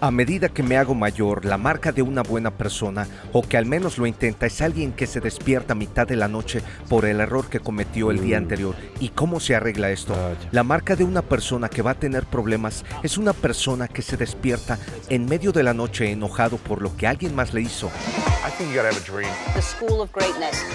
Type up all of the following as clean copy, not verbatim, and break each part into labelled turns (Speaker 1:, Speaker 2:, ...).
Speaker 1: A medida que me hago mayor, la marca de una buena persona, o que al menos lo intenta, es alguien que se despierta a mitad de la noche por el error que cometió el día anterior. ¿Y cómo se arregla esto? La marca de una persona que va a tener problemas es una persona que se despierta en medio de la noche enojado por lo que alguien más le hizo.
Speaker 2: I think you gotta have a dream.
Speaker 3: The School of Greatness.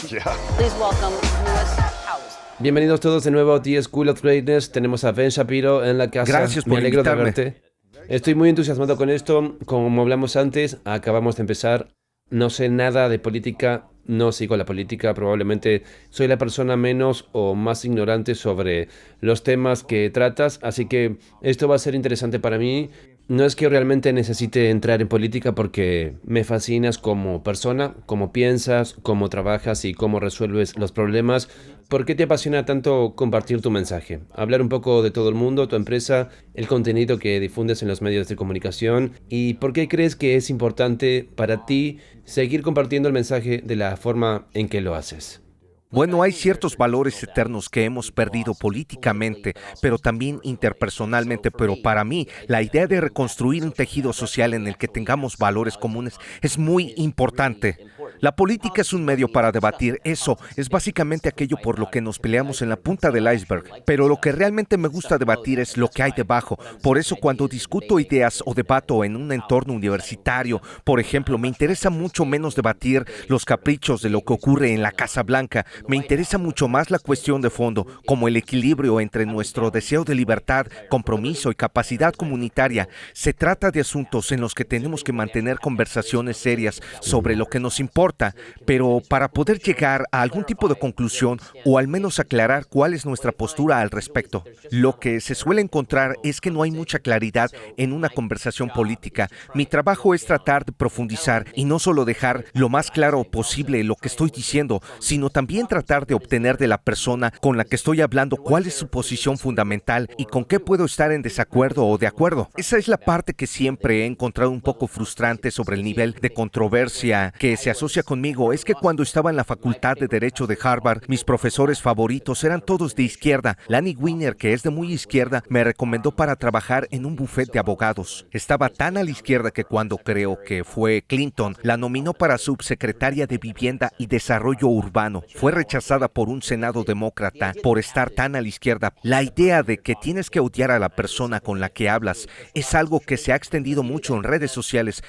Speaker 2: Yeah.
Speaker 3: Please welcome Lewis Howes.
Speaker 4: Bienvenidos todos de nuevo a The School of Greatness. Tenemos a Ben Shapiro en la casa.
Speaker 1: Gracias por
Speaker 4: Me alegro de
Speaker 1: invitarme.
Speaker 4: verte. Estoy muy entusiasmado con esto. Como hablamos antes, acabamos de empezar. No sé nada de política, no sigo la política. Probablemente soy la persona menos o más ignorante sobre los temas que tratas. Así que esto va a ser interesante para mí. No es que realmente necesite entrar en política porque me fascinas como persona, cómo piensas, cómo trabajas y cómo resuelves los problemas. ¿Por qué te apasiona tanto compartir tu mensaje? Hablar un poco de todo el mundo, tu empresa, el contenido que difundes en los medios de comunicación y por qué crees que es importante para ti seguir compartiendo el mensaje de la forma en que lo haces.
Speaker 1: Bueno, hay ciertos valores eternos que hemos perdido políticamente, pero también interpersonalmente, pero para mí, la idea de reconstruir un tejido social en el que tengamos valores comunes es muy importante. La política es un medio para debatir, eso es básicamente aquello por lo que nos peleamos en la punta del iceberg, pero lo que realmente me gusta debatir es lo que hay debajo. Por eso cuando discuto ideas o debato en un entorno universitario, por ejemplo, me interesa mucho menos debatir los caprichos de lo que ocurre en la Casa Blanca. Me interesa mucho más la cuestión de fondo, como el equilibrio entre nuestro deseo de libertad, compromiso y capacidad comunitaria. Se trata de asuntos en los que tenemos que mantener conversaciones serias sobre lo que nos importa, pero para poder llegar a algún tipo de conclusión o al menos aclarar cuál es nuestra postura al respecto. Lo que se suele encontrar es que no hay mucha claridad en una conversación política. Mi trabajo es tratar de profundizar y no solo dejar lo más claro posible lo que estoy diciendo, sino también tratar de obtener de la persona con la que estoy hablando cuál es su posición fundamental y con qué puedo estar en desacuerdo o de acuerdo. Esa es la parte que siempre he encontrado un poco frustrante sobre el nivel de controversia que se asocia conmigo. Es que cuando estaba en la Facultad de Derecho de Harvard, mis profesores favoritos eran todos de izquierda. Lanny Wiener, que es de muy izquierda, me recomendó para trabajar en un bufete de abogados. Estaba tan a la izquierda que cuando creo que fue Clinton, la nominó para subsecretaria de Vivienda y Desarrollo Urbano. Fue rechazada por un Senado demócrata por estar tan a la izquierda. La idea de que tienes que odiar a la persona con la que hablas es algo que se ha extendido mucho en redes sociales.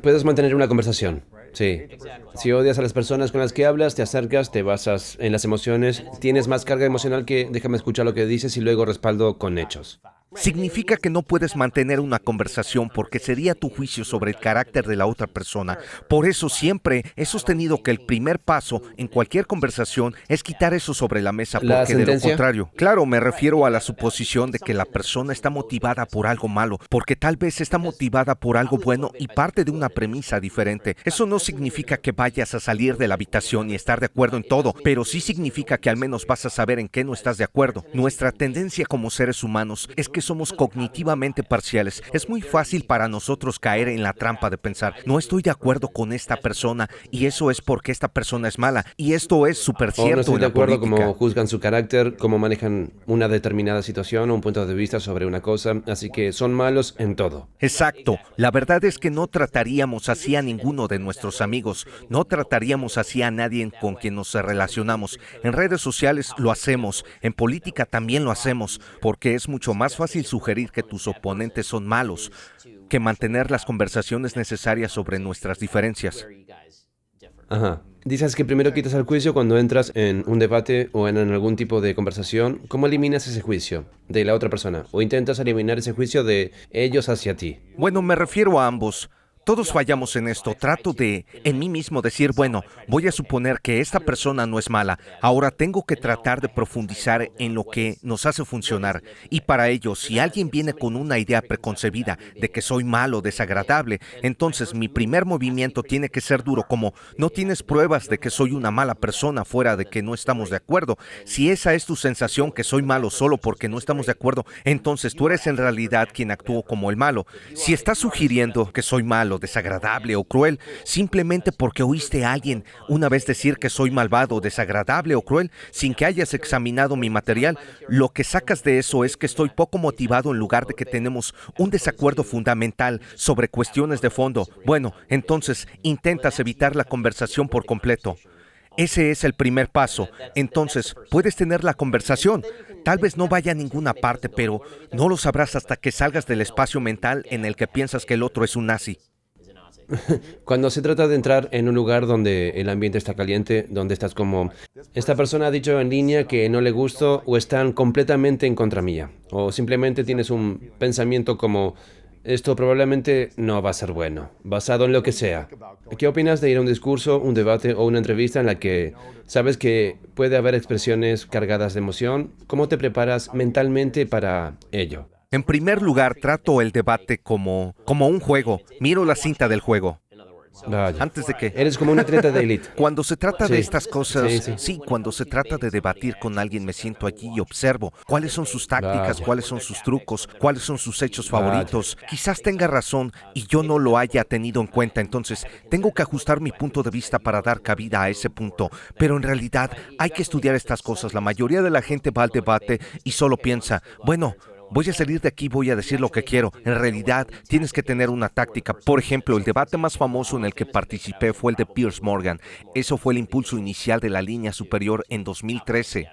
Speaker 4: Puedes mantener una conversación. Sí. Si odias a las personas con las que hablas, te acercas, te basas en las emociones, tienes más carga emocional que déjame escuchar lo que dices y luego respaldo con hechos.
Speaker 1: Significa que no puedes mantener una conversación porque sería tu juicio sobre el carácter de la otra persona. Por eso siempre he sostenido que el primer paso en cualquier conversación es quitar eso sobre la mesa,
Speaker 4: ¿La
Speaker 1: porque de lo
Speaker 4: sentencia?
Speaker 1: contrario, claro, me refiero a la suposición de que la persona está motivada por algo malo, porque tal vez está motivada por algo bueno y parte de una premisa diferente. Eso no significa que vayas a salir de la habitación y estar de acuerdo en todo, pero sí significa que al menos vas a saber en qué no estás de acuerdo. Nuestra tendencia como seres humanos es que somos cognitivamente parciales. Es muy fácil para nosotros caer en la trampa de pensar, no estoy de acuerdo con esta persona y eso es porque esta persona es mala. Y esto es súper
Speaker 4: O no
Speaker 1: cierto
Speaker 4: estoy
Speaker 1: en
Speaker 4: de
Speaker 1: la
Speaker 4: acuerdo
Speaker 1: política.
Speaker 4: cómo juzgan su carácter, cómo manejan una determinada situación o un punto de vista sobre una cosa, así que son malos en todo.
Speaker 1: Exacto. La verdad es que no trataríamos así a ninguno de nuestros amigos. No trataríamos así a nadie con quien nos relacionamos. En redes sociales lo hacemos. En política también lo hacemos. Porque es mucho más fácil sugerir que tus oponentes son malos que mantener las conversaciones necesarias sobre nuestras diferencias.
Speaker 4: Ajá. Dices que primero quitas el juicio cuando entras en un debate o en algún tipo de conversación. ¿Cómo eliminas ese juicio de la otra persona? ¿O intentas eliminar ese juicio de ellos hacia ti?
Speaker 1: Bueno, me refiero a ambos. Todos fallamos en esto. Trato de, en mí mismo, decir, bueno, voy a suponer que esta persona no es mala. Ahora tengo que tratar de profundizar en lo que nos hace funcionar. Y para ello, si alguien viene con una idea preconcebida de que soy malo, desagradable, entonces mi primer movimiento tiene que ser duro, como no tienes pruebas de que soy una mala persona fuera de que no estamos de acuerdo. Si esa es tu sensación, que soy malo solo porque no estamos de acuerdo, entonces tú eres en realidad quien actuó como el malo. Si estás sugiriendo que soy malo, malo, desagradable o cruel, simplemente porque oíste a alguien una vez decir que soy malvado, desagradable o cruel, sin que hayas examinado mi material, lo que sacas de eso es que estoy poco motivado en lugar de que tenemos un desacuerdo fundamental sobre cuestiones de fondo. Bueno, entonces intentas evitar la conversación por completo. Ese es el primer paso. Entonces, puedes tener la conversación. Tal vez no vaya a ninguna parte, pero no lo sabrás hasta que salgas del espacio mental en el que piensas que el otro es un nazi.
Speaker 4: Cuando se trata de entrar en un lugar donde el ambiente está caliente, donde estás como, esta persona ha dicho en línea que no le gusto o están completamente en contra mía, o simplemente tienes un pensamiento como, esto probablemente no va a ser bueno, basado en lo que sea. ¿Qué opinas de ir a un discurso, un debate o una entrevista en la que sabes que puede haber expresiones cargadas de emoción? ¿Cómo te preparas mentalmente para ello?
Speaker 1: En primer lugar, trato el debate como un juego. Miro la cinta del juego.
Speaker 4: Vaya.
Speaker 1: Antes de que...
Speaker 4: Eres como un atleta de élite.
Speaker 1: Cuando se trata de
Speaker 4: Sí.
Speaker 1: estas cosas,
Speaker 4: Sí.
Speaker 1: sí, cuando se trata de debatir con alguien, me siento allí y observo cuáles son sus tácticas,
Speaker 4: Vaya.
Speaker 1: cuáles son sus trucos, cuáles son sus hechos
Speaker 4: Vaya.
Speaker 1: favoritos. Quizás tenga razón y yo no lo haya tenido en cuenta, entonces tengo que ajustar mi punto de vista para dar cabida a ese punto. Pero en realidad hay que estudiar estas cosas. La mayoría de la gente va al debate y solo piensa, bueno, voy a salir de aquí, voy a decir lo que quiero. En realidad, tienes que tener una táctica. Por ejemplo, el debate más famoso en el que participé fue el de Piers Morgan. Eso fue el impulso inicial de la línea superior en 2013.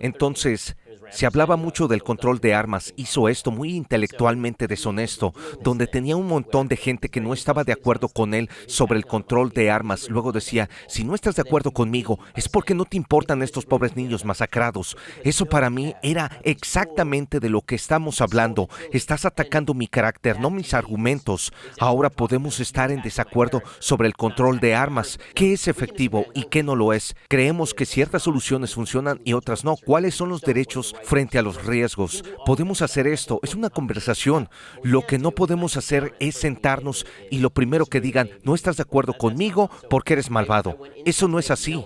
Speaker 1: Entonces, se hablaba mucho del control de armas. Hizo esto muy intelectualmente deshonesto, donde tenía un montón de gente que no estaba de acuerdo con él sobre el control de armas. Luego decía, si no estás de acuerdo conmigo, es porque no te importan estos pobres niños masacrados. Eso para mí era exactamente de lo que estamos hablando. Estás atacando mi carácter, no mis argumentos. Ahora podemos estar en desacuerdo sobre el control de armas. ¿Qué es efectivo y qué no lo es? Creemos que ciertas soluciones funcionan y otras no. ¿Cuáles son los derechos frente a los riesgos? Podemos hacer esto, es una conversación. Lo que no podemos hacer es sentarnos y lo primero que digan, no estás de acuerdo conmigo porque eres malvado. Eso no es así.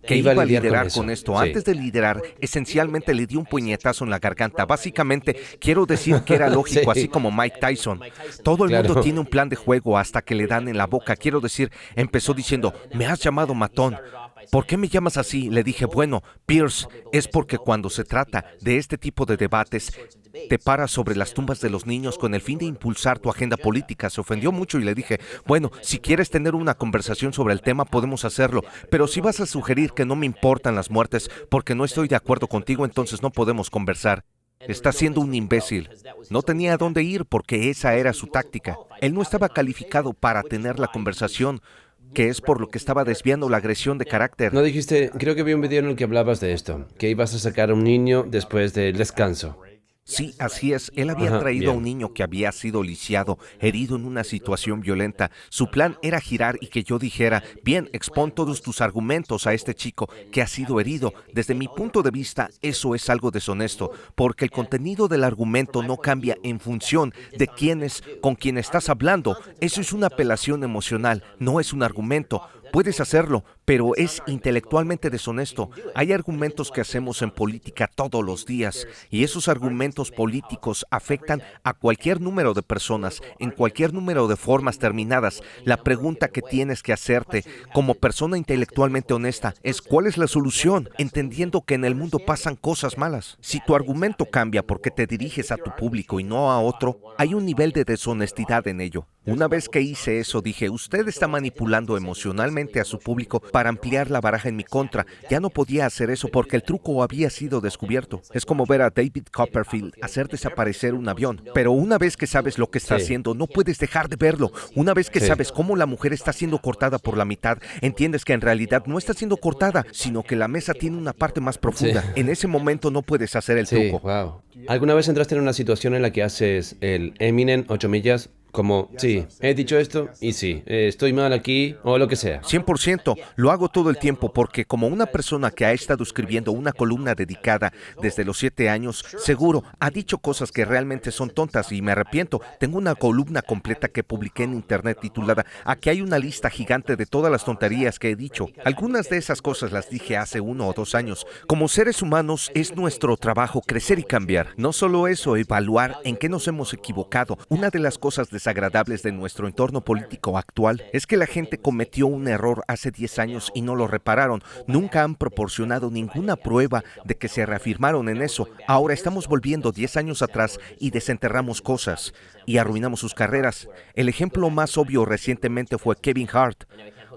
Speaker 1: Que iba a liderar con esto.
Speaker 4: Sí.
Speaker 1: Antes de liderar, esencialmente le di un puñetazo en la garganta. Básicamente, quiero decir que era lógico,
Speaker 4: Sí.
Speaker 1: así como Mike Tyson. Todo el
Speaker 4: Claro.
Speaker 1: mundo tiene un plan de juego hasta que le dan en la boca. Quiero decir, empezó diciendo, me has llamado matón. ¿Por qué me llamas así? Le dije, bueno, Pierce, es porque cuando se trata de este tipo de debates, te paras sobre las tumbas de los niños con el fin de impulsar tu agenda política. Se ofendió mucho y le dije, bueno, si quieres tener una conversación sobre el tema, podemos hacerlo. Pero si vas a sugerir que no me importan las muertes porque no estoy de acuerdo contigo, entonces no podemos conversar. Está siendo un imbécil. No tenía a dónde ir porque esa era su táctica. Él no estaba calificado para tener la conversación, que es por lo que estaba desviando la agresión de carácter.
Speaker 4: No dijiste, creo que vi un video en el que hablabas de esto, que ibas a sacar a un niño después del descanso.
Speaker 1: Sí, así es. Él había
Speaker 4: Ajá,
Speaker 1: traído a
Speaker 4: bien.
Speaker 1: un niño que había sido lisiado, herido en una situación violenta. Su plan era girar y que yo dijera, bien, expón todos tus argumentos a este chico que ha sido herido. Desde mi punto de vista, eso es algo deshonesto, porque el contenido del argumento no cambia en función de con quién estás hablando. Eso es una apelación emocional, no es un argumento. Puedes hacerlo, pero es intelectualmente deshonesto. Hay argumentos que hacemos en política todos los días y esos argumentos políticos afectan a cualquier número de personas, en cualquier número de formas terminadas. La pregunta que tienes que hacerte como persona intelectualmente honesta es ¿cuál es la solución? Entendiendo que en el mundo pasan cosas malas. Si tu argumento cambia porque te diriges a tu público y no a otro, hay un nivel de deshonestidad en ello. Una vez que hice eso, dije, usted está manipulando emocionalmente a su público para ampliar la baraja en mi contra. Ya no podía hacer eso porque el truco había sido descubierto. Es como ver a David Copperfield hacer desaparecer un avión. Pero una vez que sabes lo que está
Speaker 4: Sí.
Speaker 1: haciendo, no puedes dejar de verlo. Una vez que
Speaker 4: Sí.
Speaker 1: sabes cómo la mujer está siendo cortada por la mitad, entiendes que en realidad no está siendo cortada, sino que la mesa tiene una parte más profunda.
Speaker 4: Sí.
Speaker 1: En ese momento no puedes hacer el
Speaker 4: Sí,
Speaker 1: truco.
Speaker 4: wow. ¿Alguna vez entraste en una situación en la que haces el Eminem 8 millas? Como, sí, he dicho esto y sí, estoy mal aquí o lo que sea.
Speaker 1: 100%, lo hago todo el tiempo porque como una persona que ha estado escribiendo una columna dedicada desde los 7 años, seguro ha dicho cosas que realmente son tontas y me arrepiento. Tengo una columna completa que publiqué en internet titulada Aquí hay una lista gigante de todas las tonterías que he dicho. Algunas de esas cosas las dije hace 1 o 2 años. Como seres humanos es nuestro trabajo crecer y cambiar. No solo eso, evaluar en qué nos hemos equivocado. Una de las cosas desagradables de nuestro entorno político actual es que la gente cometió un error hace 10 años y no lo repararon. Nunca han proporcionado ninguna prueba de que se reafirmaron en eso. Ahora estamos volviendo 10 años atrás y desenterramos cosas y arruinamos sus carreras. El ejemplo más obvio recientemente fue Kevin Hart.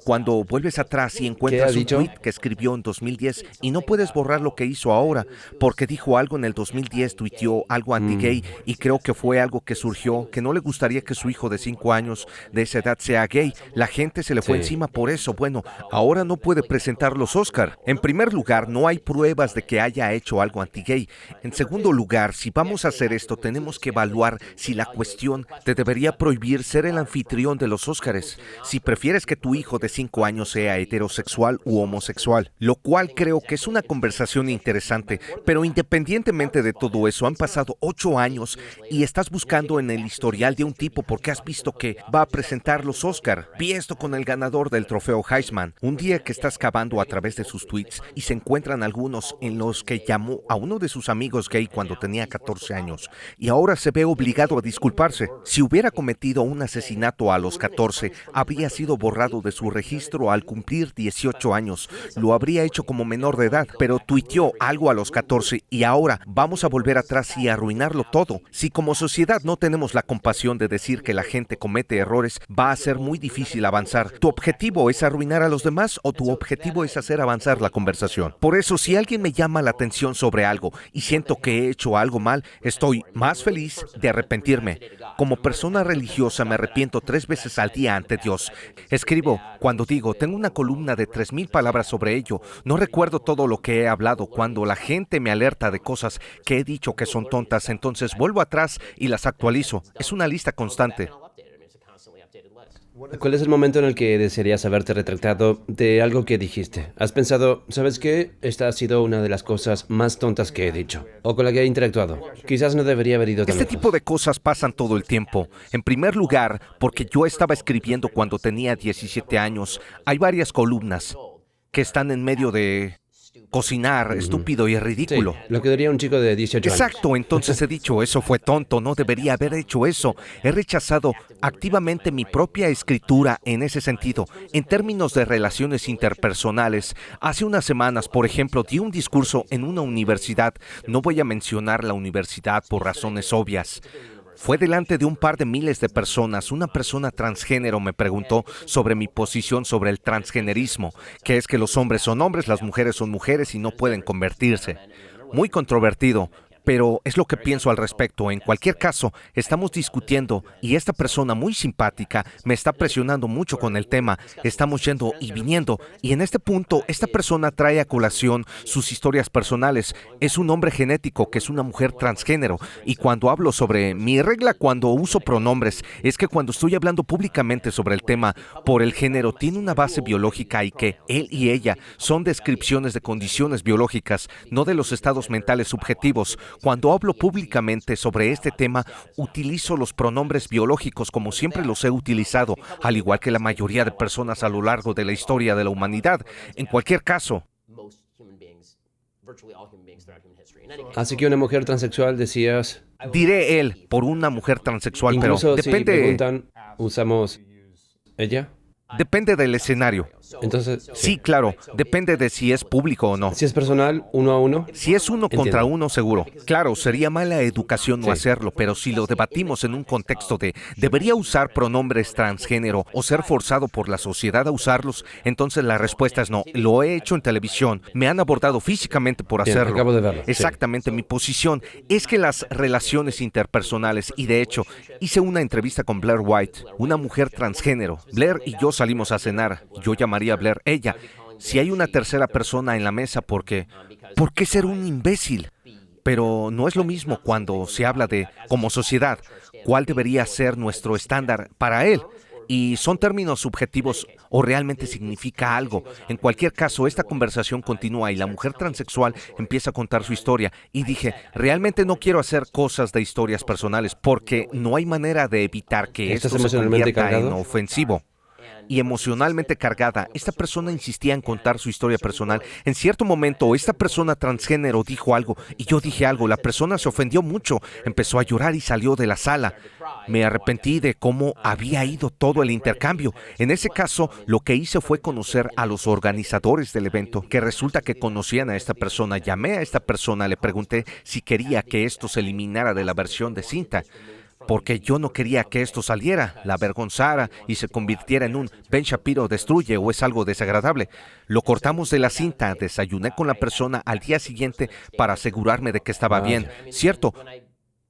Speaker 1: Cuando vuelves atrás y encuentras un tweet que escribió en 2010 y no puedes borrar lo que hizo ahora, porque dijo algo en el 2010, tuiteó algo anti-gay y creo que fue algo que surgió, que no le gustaría que su hijo de 5 años de esa edad sea gay. La gente se le fue encima por eso. Bueno, ahora no puede presentar los Oscar. En primer lugar, no hay pruebas de que haya hecho algo anti-gay. En segundo lugar, si vamos a hacer esto, tenemos que evaluar si la cuestión te debería prohibir ser el anfitrión de los Óscares. Si prefieres que tu hijo de 5 años sea heterosexual u homosexual, lo cual creo que es una conversación interesante, pero independientemente de todo eso, han pasado 8 años y estás buscando en el historial de un tipo porque has visto que va a presentar los Oscar. Vi esto con el ganador del trofeo Heisman. Un día que estás cavando a través de sus tweets y se encuentran algunos en los que llamó a uno de sus amigos gay cuando tenía 14 años y ahora se ve obligado a disculparse. Si hubiera cometido un asesinato a los 14, habría sido borrado de su registro al cumplir 18 años. Lo habría hecho como menor de edad, pero tuiteó algo a los 14 y ahora vamos a volver atrás y arruinarlo todo. Si como sociedad no tenemos la compasión de decir que la gente comete errores, va a ser muy difícil avanzar. ¿Tu objetivo es arruinar a los demás o tu objetivo es hacer avanzar la conversación? Por eso, si alguien me llama la atención sobre algo y siento que he hecho algo mal, estoy más feliz de arrepentirme. Como persona religiosa me arrepiento 3 veces al día ante Dios. Escribo cuando digo, tengo una columna de 3,000 palabras sobre ello. No recuerdo todo lo que he hablado. Cuando la gente me alerta de cosas que he dicho que son tontas, entonces vuelvo atrás y las actualizo. Es una lista constante.
Speaker 4: ¿Cuál es el momento en el que desearías haberte retractado de algo que dijiste? ¿Has pensado, sabes qué? Esta ha sido una de las cosas más tontas que he dicho o con la que he interactuado? Quizás no debería haber ido tan
Speaker 1: Este
Speaker 4: lejos.
Speaker 1: tipo de cosas pasan todo el tiempo. En primer lugar, porque yo estaba escribiendo cuando tenía 17 años. Hay varias columnas que están en medio de cocinar, estúpido y
Speaker 4: Sí,
Speaker 1: ridículo.
Speaker 4: lo que diría un chico de 18 años.
Speaker 1: Exacto, entonces he dicho, eso fue tonto, no debería haber hecho eso. He rechazado activamente mi propia escritura en ese sentido. En términos de relaciones interpersonales, hace unas semanas, por ejemplo, di un discurso en una universidad. No voy a mencionar la universidad por razones obvias. Fue delante de un par de miles de personas. Una persona transgénero me preguntó sobre mi posición sobre el transgenerismo, que es que los hombres son hombres, las mujeres son mujeres y no pueden convertirse. Muy controvertido, pero es lo que pienso al respecto. En cualquier caso, estamos discutiendo y esta persona muy simpática me está presionando mucho con el tema. Estamos yendo y viniendo y en este punto esta persona trae a colación sus historias personales. Es un hombre genético que es una mujer transgénero y cuando hablo sobre mi regla cuando uso pronombres es que cuando estoy hablando públicamente sobre el tema por el género tiene una base biológica y que él y ella son descripciones de condiciones biológicas, no de los estados mentales subjetivos. Cuando hablo públicamente sobre este tema, utilizo los pronombres biológicos como siempre los he utilizado, al igual que la mayoría de personas a lo largo de la historia de la humanidad. En cualquier caso,
Speaker 4: Así que una mujer transexual decías,
Speaker 1: diré él por una mujer transexual, pero
Speaker 4: incluso si
Speaker 1: depende,
Speaker 4: preguntan, ¿usamos ella?
Speaker 1: depende del escenario.
Speaker 4: Entonces,
Speaker 1: Sí, claro, depende de si es público o no.
Speaker 4: si es personal, 1 a 1,
Speaker 1: Si es uno contra
Speaker 4: Entiendo.
Speaker 1: uno, seguro. Claro, sería mala educación no
Speaker 4: Sí.
Speaker 1: hacerlo, pero si lo debatimos en un contexto de ¿debería usar pronombres transgénero o ser forzado por la sociedad a usarlos? Entonces la respuesta es no. Lo he hecho en televisión. Me han abordado físicamente por
Speaker 4: Bien,
Speaker 1: hacerlo.
Speaker 4: acabo de verlo, sí.
Speaker 1: Exactamente. Mi posición es que las relaciones interpersonales, y de hecho, hice una entrevista con Blair White, una mujer transgénero. Blair y yo salimos a cenar. Yo llamaría a Blair ella. Si hay una tercera persona en la mesa, ¿por qué ser un imbécil? Pero no es lo mismo cuando se habla de, como sociedad, cuál debería ser nuestro estándar para él. Y son términos subjetivos o realmente significa algo. En cualquier caso, esta conversación continúa y la mujer transexual empieza a contar su historia. Y dije, realmente no quiero hacer cosas de historias personales porque no hay manera de evitar que
Speaker 4: ¿Estás
Speaker 1: esto se
Speaker 4: emocionalmente
Speaker 1: convierta en
Speaker 4: cargado?
Speaker 1: ofensivo. y emocionalmente cargada. Esta persona insistía en contar su historia personal. En cierto momento, esta persona transgénero dijo algo y yo dije algo. La persona se ofendió mucho, empezó a llorar y salió de la sala. Me arrepentí de cómo había ido todo el intercambio. En ese caso, lo que hice fue conocer a los organizadores del evento, que resulta que conocían a esta persona. Llamé a esta persona, le pregunté si quería que esto se eliminara de la versión de cinta, porque yo no quería que esto saliera, la avergonzara y se convirtiera en un Ben Shapiro destruye o es algo desagradable. Lo cortamos de la cinta, desayuné con la persona al día siguiente para asegurarme de que estaba bien. Cierto,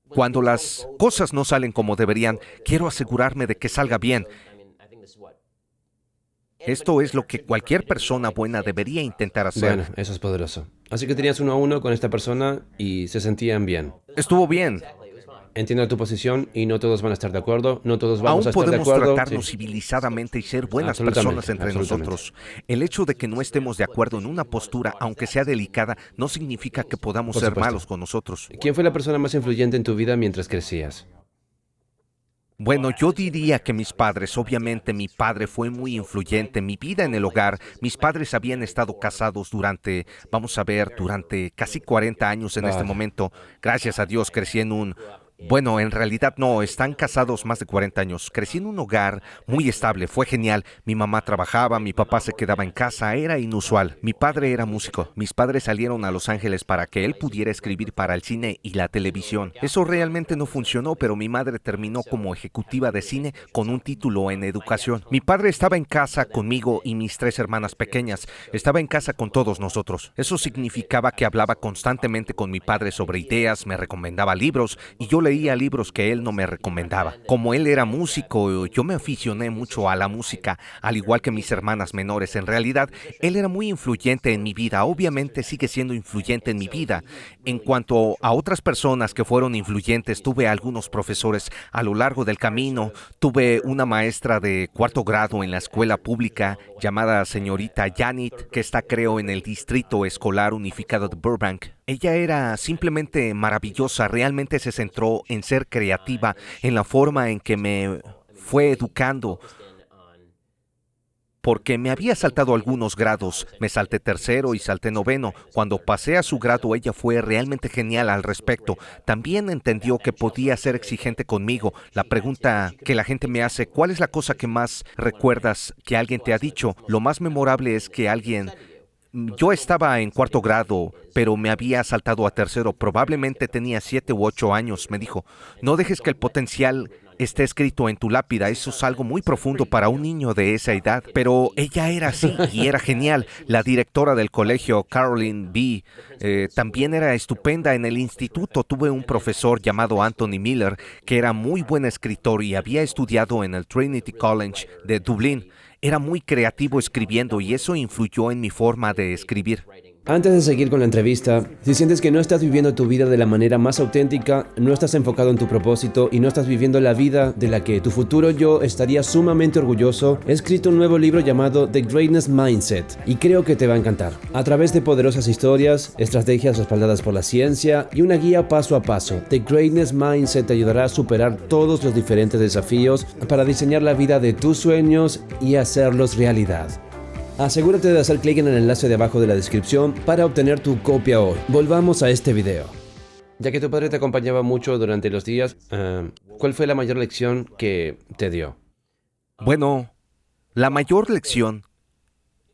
Speaker 1: cuando las cosas no salen como deberían, quiero asegurarme de que salga bien. Esto es lo que cualquier persona buena debería intentar hacer.
Speaker 4: Bueno, eso es poderoso. Así que tenías 1-1 con esta persona y se sentían bien.
Speaker 1: Estuvo bien.
Speaker 4: Entiendo tu posición y no todos van a estar de acuerdo, no todos vamos
Speaker 1: Aún
Speaker 4: a estar de
Speaker 1: podemos
Speaker 4: acuerdo.
Speaker 1: tratarnos
Speaker 4: Sí.
Speaker 1: civilizadamente y ser buenas
Speaker 4: Absolutamente,
Speaker 1: personas entre
Speaker 4: absolutamente.
Speaker 1: nosotros. El hecho de que no estemos de acuerdo en una postura, aunque sea delicada, no significa que podamos
Speaker 4: Por
Speaker 1: ser
Speaker 4: supuesto.
Speaker 1: malos con nosotros.
Speaker 4: ¿Quién fue la persona más influyente en tu vida mientras crecías?
Speaker 1: Bueno, yo diría que mis padres, obviamente mi padre fue muy influyente en mi vida en el hogar. Mis padres habían estado casados durante casi 40 años en este
Speaker 4: Vale.
Speaker 1: momento. Gracias a Dios crecí en un... Bueno, en realidad no, están casados más de 40 años. Crecí en un hogar muy estable, fue genial. Mi mamá trabajaba, mi papá se quedaba en casa, era inusual. Mi padre era músico. Mis padres salieron a Los Ángeles para que él pudiera escribir para el cine y la televisión. Eso realmente no funcionó, pero mi madre terminó como ejecutiva de cine con un título en educación. Mi padre estaba en casa conmigo y mis 3 hermanas pequeñas. Estaba en casa con todos nosotros. Eso significaba que hablaba constantemente con mi padre sobre ideas, me recomendaba libros y yo leía libros que él no me recomendaba. Como él era músico, yo me aficioné mucho a la música, al igual que mis hermanas menores. En realidad, él era muy influyente en mi vida. Obviamente sigue siendo influyente en mi vida. En cuanto a otras personas que fueron influyentes, tuve algunos profesores a lo largo del camino. Tuve una maestra de 4º grado en la escuela pública llamada señorita Janet, que está creo en el Distrito Escolar Unificado de Burbank. Ella era simplemente maravillosa, realmente se centró en ser creativa, en la forma en que me fue educando, porque me había saltado algunos grados, me salté 3º y salté 9º. Cuando pasé a su grado, ella fue realmente genial al respecto. También entendió que podía ser exigente conmigo. La pregunta que la gente me hace, ¿cuál es la cosa que más recuerdas que alguien te ha dicho? Lo más memorable es que yo estaba en 4º grado, pero me había saltado a 3º. Probablemente tenía 7 u 8 años. Me dijo, no dejes que el potencial esté escrito en tu lápida. Eso es algo muy profundo para un niño de esa edad. Pero ella era así y era genial. La directora del colegio, Caroline B., también era estupenda. En el instituto tuve un profesor llamado Anthony Miller, que era muy buen escritor y había estudiado en el Trinity College de Dublín. Era muy creativo escribiendo y eso influyó en mi forma de escribir.
Speaker 4: Antes de seguir con la entrevista, si sientes que no estás viviendo tu vida de la manera más auténtica, no estás enfocado en tu propósito y no estás viviendo la vida de la que tu futuro yo estaría sumamente orgulloso, he escrito un nuevo libro llamado The Greatness Mindset y creo que te va a encantar. A través de poderosas historias, estrategias respaldadas por la ciencia y una guía paso a paso, The Greatness Mindset te ayudará a superar todos los diferentes desafíos para diseñar la vida de tus sueños y hacerlos realidad. Asegúrate de hacer clic en el enlace de abajo de la descripción para obtener tu copia hoy. Volvamos a este video. Ya que tu padre te acompañaba mucho durante los días, ¿cuál fue la mayor lección que te dio?
Speaker 1: Bueno, la mayor lección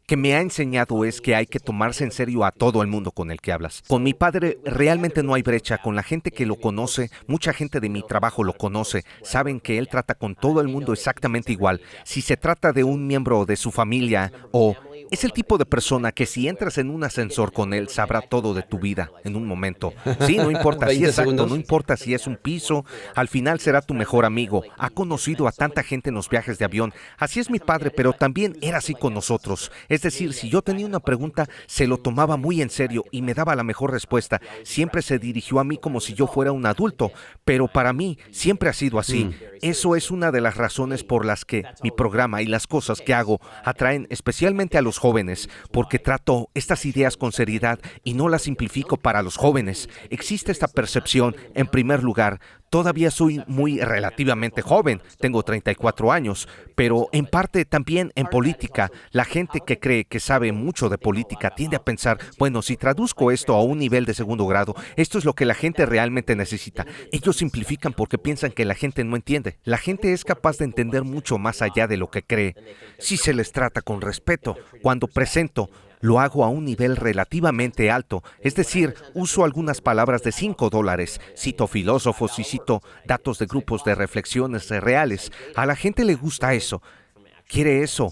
Speaker 1: que me ha enseñado es que hay que tomarse en serio a todo el mundo con el que hablas. Con mi padre realmente no hay brecha. Con la gente que lo conoce, mucha gente de mi trabajo lo conoce, saben que él trata con todo el mundo exactamente igual. Si se trata de un miembro de su familia o... Es el tipo de persona que si entras en un ascensor con él, sabrá todo de tu vida en un momento. Sí, no importa si
Speaker 4: 20
Speaker 1: es alto,
Speaker 4: segundos.
Speaker 1: no importa si es un piso, al final será tu mejor amigo. Ha conocido a tanta gente en los viajes de avión. Así es mi padre, pero también era así con nosotros. Es decir, si yo tenía una pregunta, se lo tomaba muy en serio y me daba la mejor respuesta. Siempre se dirigió a mí como si yo fuera un adulto, pero para mí siempre ha sido así. Eso es una de las razones por las que mi programa y las cosas que hago atraen especialmente a los jóvenes, porque trato estas ideas con seriedad y no las simplifico para los jóvenes. Existe esta percepción, en primer lugar, Todavía soy muy relativamente joven, tengo 34 años, pero en parte también en política, la gente que cree que sabe mucho de política tiende a pensar, bueno, si traduzco esto a un nivel de segundo grado, esto es lo que la gente realmente necesita. Ellos simplifican porque piensan que la gente no entiende. La gente es capaz de entender mucho más allá de lo que cree, si se les trata con respeto. Cuando presento, lo hago a un nivel relativamente alto, es decir, uso algunas palabras de $5, cito filósofos y cito datos de grupos de reflexiones reales. A la gente le gusta eso, quiere eso,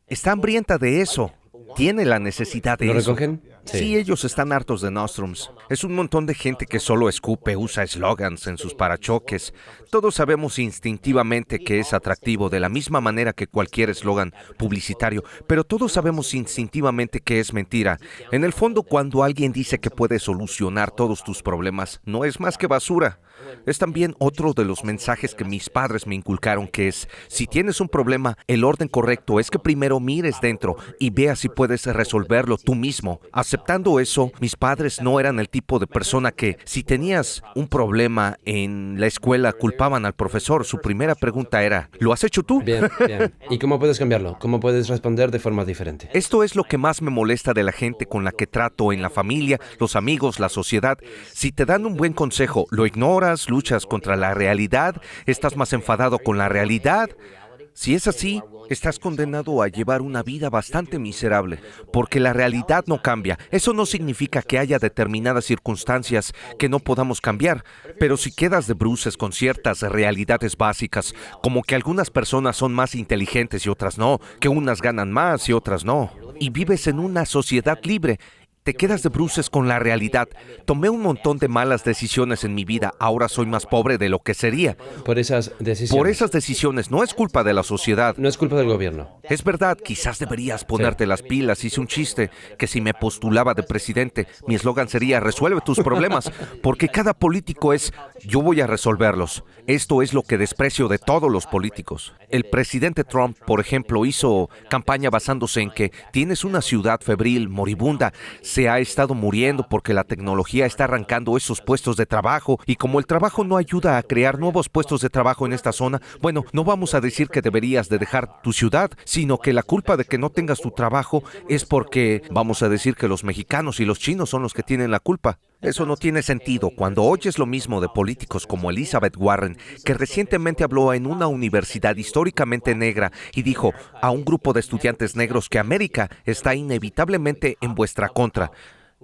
Speaker 1: está hambrienta de eso, tiene la necesidad de
Speaker 4: ¿Lo
Speaker 1: eso.
Speaker 4: recogen?
Speaker 1: Sí, ellos están hartos de nostrums. Es un montón de gente que solo escupe, usa eslogans en sus parachoques. Todos sabemos instintivamente que es atractivo de la misma manera que cualquier eslogan publicitario, pero todos sabemos instintivamente que es mentira. En el fondo, cuando alguien dice que puede solucionar todos tus problemas, no es más que basura. Es también otro de los mensajes que mis padres me inculcaron, que es, si tienes un problema, el orden correcto es que primero mires dentro y veas si puedes resolverlo tú mismo. Aceptando eso, mis padres no eran el tipo de persona que, si tenías un problema en la escuela, culpaban al profesor. Su primera pregunta era, ¿lo has hecho tú?
Speaker 4: Bien, bien. ¿Y cómo puedes cambiarlo? ¿Cómo puedes responder de forma diferente?
Speaker 1: Esto es lo que más me molesta de la gente con la que trato en la familia, los amigos, la sociedad. Si te dan un buen consejo, lo ignoras, luchas contra la realidad, estás más enfadado con la realidad. Si es así, estás condenado a llevar una vida bastante miserable, porque la realidad no cambia. Eso no significa que haya determinadas circunstancias que no podamos cambiar, pero si quedas de bruces con ciertas realidades básicas, como que algunas personas son más inteligentes y otras no, que unas ganan más y otras no, y vives en una sociedad libre, te quedas de bruces con la realidad. Tomé un montón de malas decisiones en mi vida. Ahora soy más pobre de lo que sería.
Speaker 4: Por esas decisiones.
Speaker 1: Por esas decisiones. No es culpa de la sociedad.
Speaker 4: No es culpa del gobierno.
Speaker 1: Es verdad, quizás deberías ponerte las pilas. Hice un chiste que si me postulaba de presidente, mi eslogan sería resuelve tus problemas, porque cada político es yo voy a resolverlos. Esto es lo que desprecio de todos los políticos. El presidente Trump, por ejemplo, hizo campaña basándose en que tienes una ciudad febril, moribunda, se ha estado muriendo porque la tecnología está arrancando esos puestos de trabajo y como el trabajo no ayuda a crear nuevos puestos de trabajo en esta zona, bueno, no vamos a decir que deberías de dejar tu ciudad, sino que la culpa de que no tengas tu trabajo es porque vamos a decir que los mexicanos y los chinos son los que tienen la culpa. Eso no tiene sentido cuando oyes lo mismo de políticos como Elizabeth Warren, que recientemente habló en una universidad históricamente negra y dijo a un grupo de estudiantes negros que América está inevitablemente en vuestra contra.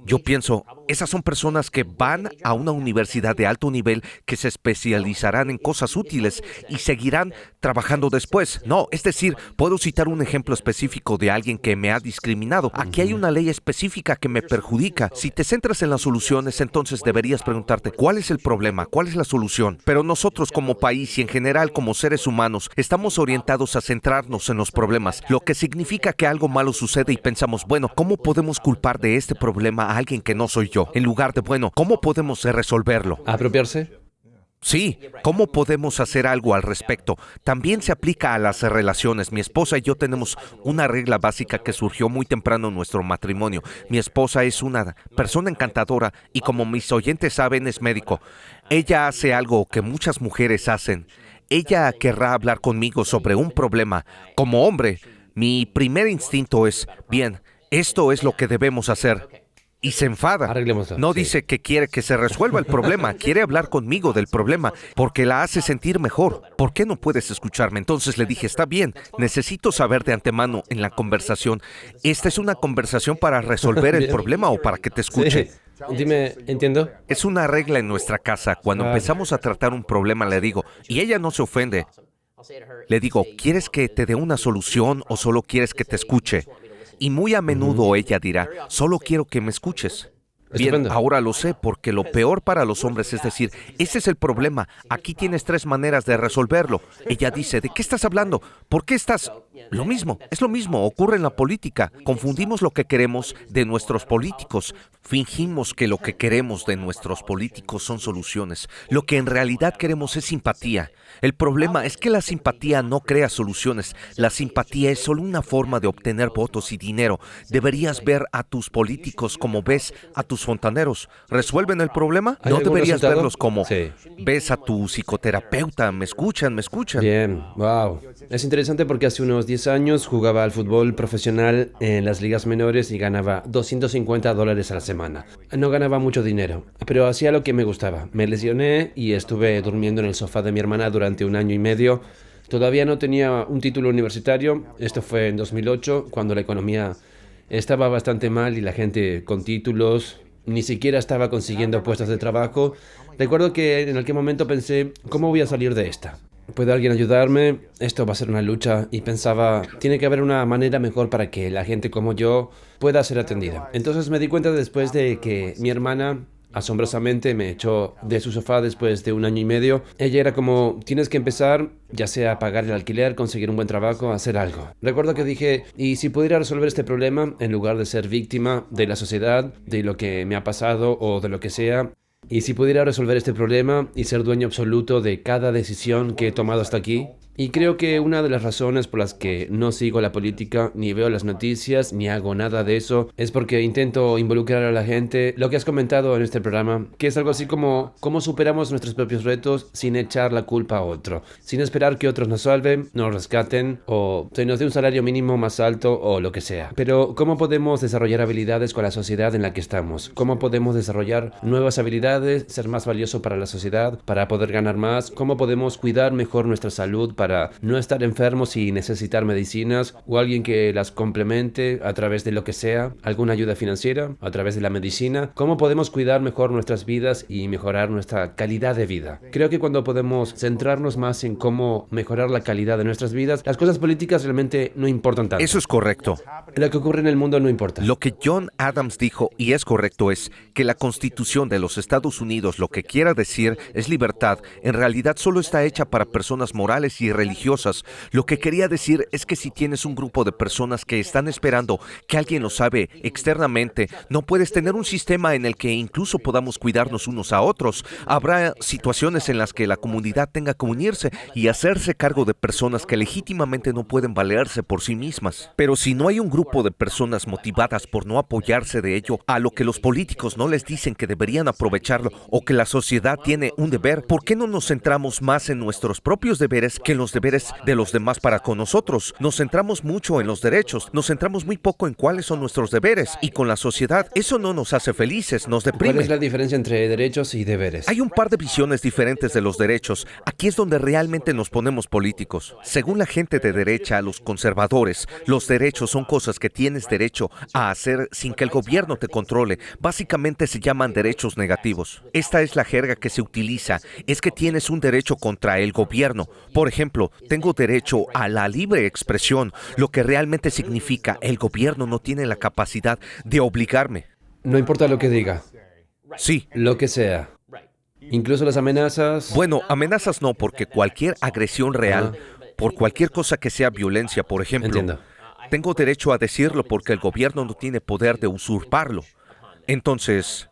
Speaker 1: Yo pienso, esas son personas que van a una universidad de alto nivel que se especializarán en cosas útiles y seguirán trabajando después. No, es decir, puedo citar un ejemplo específico de alguien que me ha discriminado. Aquí hay una ley específica que me perjudica. Si te centras en las soluciones, entonces deberías preguntarte, ¿cuál es el problema? ¿Cuál es la solución? Pero nosotros como país y en general como seres humanos estamos orientados a centrarnos en los problemas, lo que significa que algo malo sucede y pensamos, bueno, ¿cómo podemos culpar de este problema a alguien que no soy yo? En lugar de, bueno, ¿cómo podemos resolverlo?
Speaker 4: ¿Apropiarse?
Speaker 1: Sí, ¿cómo podemos hacer algo al respecto? También se aplica a las relaciones. Mi esposa y yo tenemos una regla básica que surgió muy temprano en nuestro matrimonio. Mi esposa es una persona encantadora y como mis oyentes saben es médico. Ella hace algo que muchas mujeres hacen. Ella querrá hablar conmigo sobre un problema. Como hombre, mi primer instinto es, bien, esto es lo que debemos hacer. Y se enfada.
Speaker 4: Arreglémoslo.
Speaker 1: No
Speaker 4: Sí.
Speaker 1: dice que quiere que se resuelva el problema, quiere hablar conmigo del problema, porque la hace sentir mejor. ¿Por qué no puedes escucharme? Entonces le dije, está bien, necesito saber de antemano en la conversación, ¿esta es una conversación para resolver el
Speaker 4: Bien.
Speaker 1: problema o para que te escuche?
Speaker 4: Sí. Dime, ¿entiendo?
Speaker 1: Es una regla en nuestra casa. Cuando empezamos a tratar un problema, le digo, y ella no se ofende. Le digo, ¿quieres que te dé una solución o solo quieres que te escuche? Y muy a menudo ella dirá, solo quiero que me escuches. Bien,
Speaker 4: Estupendo.
Speaker 1: ahora lo sé, porque lo peor para los hombres es decir, ese es el problema, aquí tienes 3 maneras de resolverlo. Ella dice, ¿de qué estás hablando? ¿Por qué estás Es lo mismo, ocurre en la política. Confundimos lo que queremos de nuestros políticos. Fingimos que lo que queremos de nuestros políticos son soluciones. Lo que en realidad queremos es simpatía. El problema es que la simpatía no crea soluciones. La simpatía es solo una forma de obtener votos y dinero. Deberías ver a tus políticos como ves a tus fontaneros. ¿Resuelven el problema?
Speaker 4: ¿Hay
Speaker 1: No
Speaker 4: algún
Speaker 1: deberías
Speaker 4: resultado?
Speaker 1: verlos como
Speaker 4: Sí.
Speaker 1: ves a tu psicoterapeuta. ¿Me escuchan?
Speaker 4: Bien, wow. Es interesante porque hace unos 10 años jugaba al fútbol profesional en las ligas menores y ganaba $250 a la semana. No ganaba mucho dinero, pero hacía lo que me gustaba. Me lesioné y estuve durmiendo en el sofá de mi hermana durante 1 año y medio. Todavía no tenía un título universitario. Esto fue en 2008, cuando la economía estaba bastante mal y la gente con títulos ni siquiera estaba consiguiendo puestos de trabajo. Recuerdo que en aquel momento pensé, ¿cómo voy a salir de esta? ¿Puede alguien ayudarme? Esto va a ser una lucha. Y pensaba, tiene que haber una manera mejor para que la gente como yo pueda ser atendida. Entonces me di cuenta después de que mi hermana asombrosamente me echó de su sofá después de 1 año y medio. Ella era como, tienes que empezar, ya sea a pagar el alquiler, conseguir un buen trabajo, hacer algo. Recuerdo que dije, ¿y si pudiera resolver este problema en lugar de ser víctima de la sociedad, de lo que me ha pasado o de lo que sea? ¿Y si pudiera resolver este problema y ser dueño absoluto de cada decisión que he tomado hasta aquí? Y creo que una de las razones por las que no sigo la política, ni veo las noticias, ni hago nada de eso, es porque intento involucrar a la gente. Lo que has comentado en este programa, que es algo así como cómo superamos nuestros propios retos sin echar la culpa a otro, sin esperar que otros nos salven, nos rescaten o se nos dé un salario mínimo más alto o lo que sea. Pero ¿cómo podemos desarrollar habilidades con la sociedad en la que estamos? ¿Cómo podemos desarrollar nuevas habilidades, ser más valioso para la sociedad, para poder ganar más? ¿Cómo podemos cuidar mejor nuestra salud para no estar enfermos y necesitar medicinas o alguien que las complemente a través de lo que sea, alguna ayuda financiera, a través de la medicina? ¿Cómo podemos cuidar mejor nuestras vidas y mejorar nuestra calidad de vida? Creo que cuando podemos centrarnos más en cómo mejorar la calidad de nuestras vidas, las cosas políticas realmente no importan tanto.
Speaker 1: Eso es correcto.
Speaker 4: Lo que ocurre en el mundo no importa.
Speaker 1: Lo que John Adams dijo, y es correcto, es que la Constitución de los Estados Unidos, lo que quiera decir es libertad, en realidad solo está hecha para personas morales y religiosas. Lo que quería decir es que si tienes un grupo de personas que están esperando que alguien lo sabe externamente, no puedes tener un sistema en el que incluso podamos cuidarnos unos a otros. Habrá situaciones en las que la comunidad tenga que unirse y hacerse cargo de personas que legítimamente no pueden valerse por sí mismas. Pero si no hay un grupo de personas motivadas por no apoyarse de ello, a lo que los políticos no les dicen que deberían aprovecharlo o que la sociedad tiene un deber, ¿por qué no nos centramos más en nuestros propios deberes que en los deberes de los demás para con nosotros? Nos centramos mucho en los derechos, nos centramos muy poco en cuáles son nuestros deberes, y con la sociedad eso no nos hace felices, nos
Speaker 4: ¿Cuál
Speaker 1: deprime.
Speaker 4: es la diferencia entre derechos y deberes?
Speaker 1: Hay un par de visiones diferentes de los derechos. Aquí es donde realmente nos ponemos políticos. Según la gente de derecha, los conservadores, los derechos son cosas que tienes derecho a hacer sin que el gobierno te controle. Básicamente se llaman derechos negativos. Esta es la jerga que se utiliza. Es que tienes un derecho contra el gobierno. Por ejemplo, tengo derecho a la libre expresión, lo que realmente significa el gobierno no tiene la capacidad de obligarme.
Speaker 4: No importa lo que diga,
Speaker 1: Sí.
Speaker 4: lo que sea. Incluso las amenazas.
Speaker 1: Bueno, amenazas no, porque cualquier agresión real, por cualquier cosa que sea violencia, por ejemplo,
Speaker 4: Entiendo.
Speaker 1: tengo derecho a decirlo porque el gobierno no tiene poder de usurparlo. Entonces,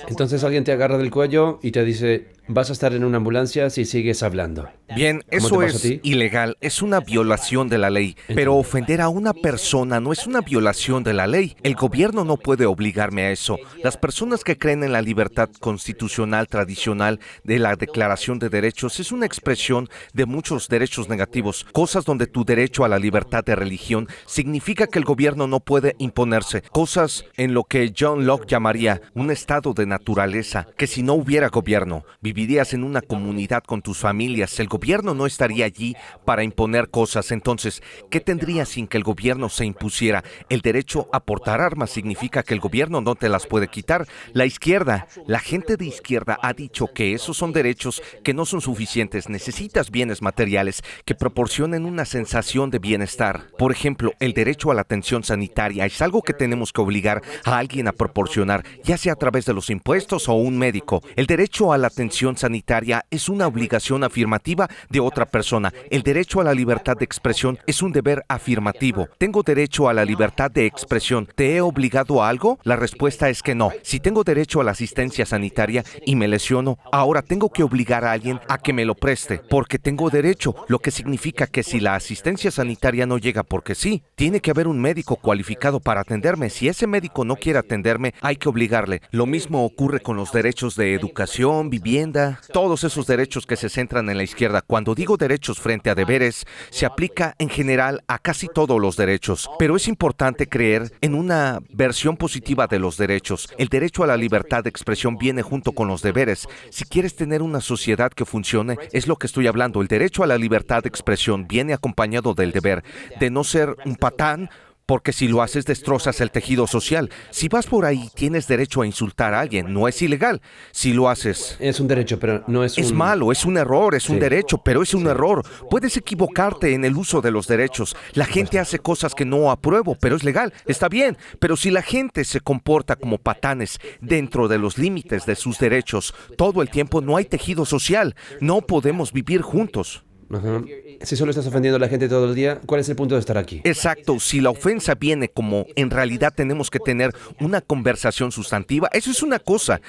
Speaker 4: Entonces alguien te agarra del cuello y te dice, vas a estar en una ambulancia si sigues hablando.
Speaker 1: bien,
Speaker 4: ¿Cómo te
Speaker 1: eso
Speaker 4: pasa a
Speaker 1: es
Speaker 4: ti?
Speaker 1: ilegal, es una violación de la ley, pero ofender a una persona no es una violación de la ley. El gobierno no puede obligarme a eso. Las personas que creen en la libertad constitucional tradicional de la Declaración de Derechos es una expresión de muchos derechos negativos, cosas donde tu derecho a la libertad de religión significa que el gobierno no puede imponerse, cosas en lo que John Locke llamaría un estado de naturaleza, que si no hubiera gobierno, vivirías en una comunidad con tus familias, el gobierno no estaría allí para imponer cosas. Entonces, ¿qué tendrías sin que el gobierno se impusiera? El derecho a portar armas significa que el gobierno no te las puede quitar. La izquierda, la gente de izquierda ha dicho que esos son derechos que no son suficientes. Necesitas bienes materiales que proporcionen una sensación de bienestar. Por ejemplo, el derecho a la atención sanitaria es algo que tenemos que obligar a alguien a proporcionar, ya sea a través de los impuestos o un médico. El derecho a la atención atención sanitaria es una obligación afirmativa de otra persona. El derecho a la libertad de expresión es un deber afirmativo. ¿Tengo derecho a la libertad de expresión? ¿Te he obligado a algo? La respuesta es que no. Si tengo derecho a la asistencia sanitaria y me lesiono, ahora tengo que obligar a alguien a que me lo preste, porque tengo derecho, lo que significa que si la asistencia sanitaria no llega porque sí, tiene que haber un médico cualificado para atenderme. Si ese médico no quiere atenderme, hay que obligarle. Lo mismo ocurre con los derechos de educación, vivienda, todos esos derechos que se centran en la izquierda. Cuando digo derechos frente a deberes, se aplica en general a casi todos los derechos, pero es importante creer en una versión positiva de los derechos. El derecho a la libertad de expresión viene junto con los deberes. Si quieres tener una sociedad que funcione, es lo que estoy hablando. El derecho a la libertad de expresión viene acompañado del deber de no ser un patán, porque si lo haces destrozas el tejido social. Si vas por ahí, tienes derecho a insultar a alguien, no es ilegal. Si lo haces...
Speaker 4: Es un derecho, pero no es
Speaker 1: Es malo, es un error, es un
Speaker 4: Sí.
Speaker 1: derecho, pero es un
Speaker 4: Sí.
Speaker 1: error. Puedes equivocarte en el uso de los derechos. La gente hace cosas que no apruebo, pero es legal, está bien. Pero si la gente se comporta como patanes dentro de los límites de sus derechos todo el tiempo, no hay tejido social. No podemos vivir juntos.
Speaker 4: Ajá. Si solo estás ofendiendo a la gente todo el día, ¿cuál es el punto de estar aquí?
Speaker 1: Exacto, si la ofensa viene como en realidad tenemos que tener una conversación sustantiva, eso es una cosa.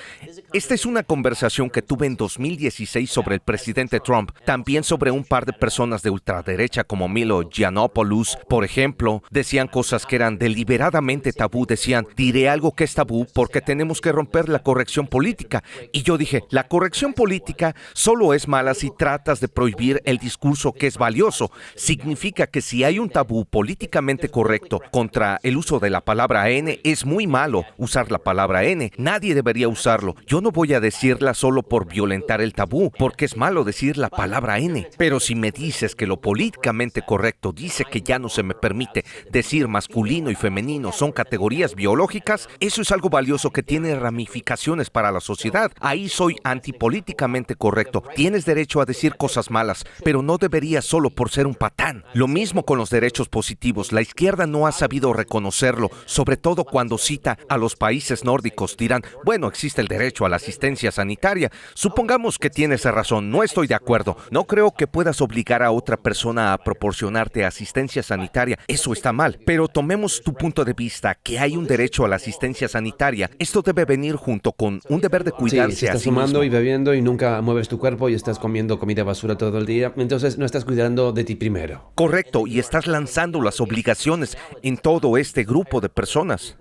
Speaker 1: Esta es una conversación que tuve en 2016 sobre el presidente Trump, también sobre un par de personas de ultraderecha como Milo Yiannopoulos, por ejemplo, decían cosas que eran deliberadamente tabú, decían, diré algo que es tabú porque tenemos que romper la corrección política. Y yo dije, la corrección política solo es mala si tratas de prohibir el discurso que es valioso. Significa que si hay un tabú políticamente correcto contra el uso de la palabra N, es muy malo usar la palabra N. Nadie debería usarlo. Yo no voy a decirla solo por violentar el tabú, porque es malo decir la palabra N. Pero si me dices que lo políticamente correcto dice que ya no se me permite decir masculino y femenino son categorías biológicas, eso es algo valioso que tiene ramificaciones para la sociedad. Ahí soy antipolíticamente correcto. Tienes derecho a decir cosas malas, pero no debería solo por ser un patán. Lo mismo con los derechos positivos. La izquierda no ha sabido reconocerlo, sobre todo cuando cita a los países nórdicos. Dirán, bueno, existe el derecho a la asistencia sanitaria. Supongamos que tienes razón, no estoy de acuerdo. No creo que puedas obligar a otra persona a proporcionarte asistencia sanitaria. Eso está mal. Pero tomemos tu punto de vista, que hay un derecho a la asistencia sanitaria. Esto debe venir junto con un deber de
Speaker 4: Sí,
Speaker 1: cuidarse
Speaker 4: si
Speaker 1: a
Speaker 4: estás
Speaker 1: sí
Speaker 4: fumando
Speaker 1: mismo.
Speaker 4: y bebiendo y nunca mueves tu cuerpo y estás comiendo comida basura todo el día, entonces no estás cuidando de ti primero.
Speaker 1: Correcto, y estás lanzando las obligaciones en todo este grupo de personas.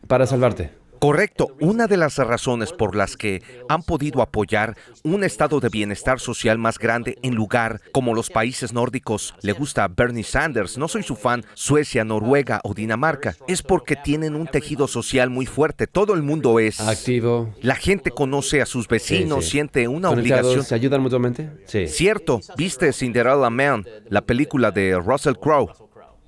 Speaker 4: Para salvarte.
Speaker 1: Correcto, una de las razones por las que han podido apoyar un estado de bienestar social más grande en lugar como los países nórdicos, le gusta a Bernie Sanders, no soy su fan, Suecia, Noruega o Dinamarca, es porque tienen un tejido social muy fuerte, todo el mundo es
Speaker 4: Activo.
Speaker 1: la gente conoce a sus vecinos,
Speaker 4: Sí, sí.
Speaker 1: siente una
Speaker 4: Conectados,
Speaker 1: obligación.
Speaker 4: ¿se ayudan mutuamente? Sí.
Speaker 1: Cierto, ¿viste Cinderella Man, la película de Russell Crowe?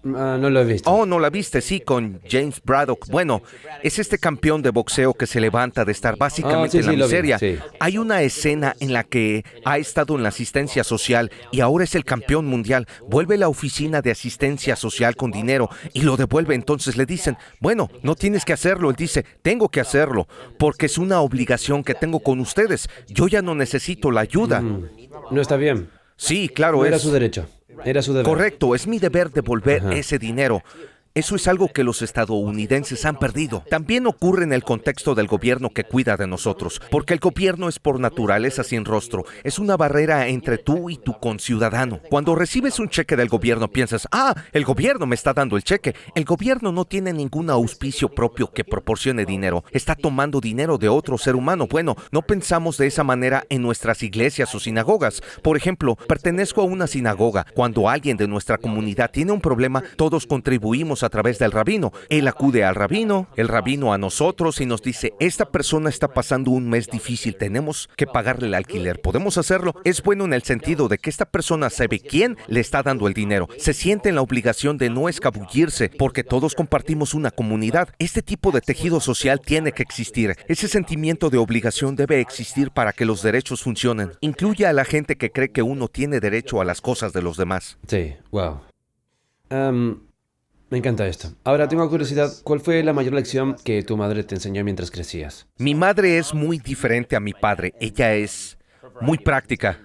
Speaker 4: No lo he visto.
Speaker 1: Oh, no la viste, sí, con James Braddock. Bueno, es este campeón de boxeo que se levanta de estar básicamente
Speaker 4: Sí,
Speaker 1: en la
Speaker 4: sí, lo vi,
Speaker 1: miseria.
Speaker 4: sí.
Speaker 1: Hay una escena en la que ha estado en la asistencia social y ahora es el campeón mundial. Vuelve a la oficina de asistencia social con dinero y lo devuelve. Entonces le dicen, bueno, no tienes que hacerlo. Él dice, tengo que hacerlo porque es una obligación que tengo con ustedes. Yo ya no necesito la ayuda.
Speaker 4: No está bien.
Speaker 1: Sí, claro,
Speaker 4: No era
Speaker 1: es
Speaker 4: su derecho. Era su deber.
Speaker 1: correcto. Es mi deber devolver
Speaker 4: Ajá.
Speaker 1: ese dinero. Eso es algo que los estadounidenses han perdido. También ocurre en el contexto del gobierno que cuida de nosotros, porque el gobierno es por naturaleza sin rostro. Es una barrera entre tú y tu conciudadano. Cuando recibes un cheque del gobierno piensas, el gobierno me está dando el cheque. El gobierno no tiene ningún auspicio propio que proporcione dinero. Está tomando dinero de otro ser humano. Bueno, no pensamos de esa manera en nuestras iglesias o sinagogas. Por ejemplo, pertenezco a una sinagoga. Cuando alguien de nuestra comunidad tiene un problema, todos contribuimos a través del rabino. Él acude al rabino, el rabino a nosotros y nos dice, esta persona está pasando un mes difícil, tenemos que pagarle el alquiler. ¿Podemos hacerlo? Es bueno en el sentido de que esta persona sabe quién le está dando el dinero. Se siente en la obligación de no escabullirse porque todos compartimos una comunidad. Este tipo de tejido social tiene que existir. Ese sentimiento de obligación debe existir para que los derechos funcionen. Incluye a la gente que cree que uno tiene derecho a las cosas de los demás.
Speaker 4: Sí, wow. Me encanta esto. Ahora tengo curiosidad, ¿cuál fue la mayor lección que tu madre te enseñó mientras crecías?
Speaker 1: Mi madre es muy diferente a mi padre. Ella es muy práctica.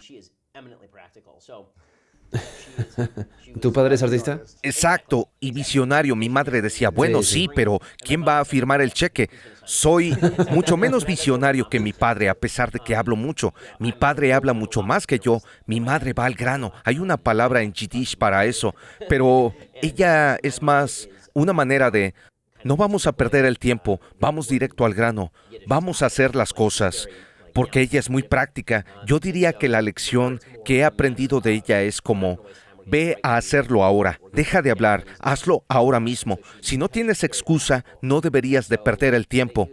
Speaker 4: ¿Tu padre es artista?
Speaker 1: Exacto, y visionario. Mi madre decía, bueno,
Speaker 4: Sí.
Speaker 1: sí, pero ¿quién va a firmar el cheque? Soy mucho menos visionario que mi padre, a pesar de que hablo mucho. Mi padre habla mucho más que yo. Mi madre va al grano. Hay una palabra en Yiddish para eso, pero ella es más una manera de, no vamos a perder el tiempo, vamos directo al grano, vamos a hacer las cosas. Porque ella es muy práctica. Yo diría que la lección que he aprendido de ella es como, ve a hacerlo ahora, deja de hablar, hazlo ahora mismo. Si no tienes excusa, no deberías de perder el tiempo.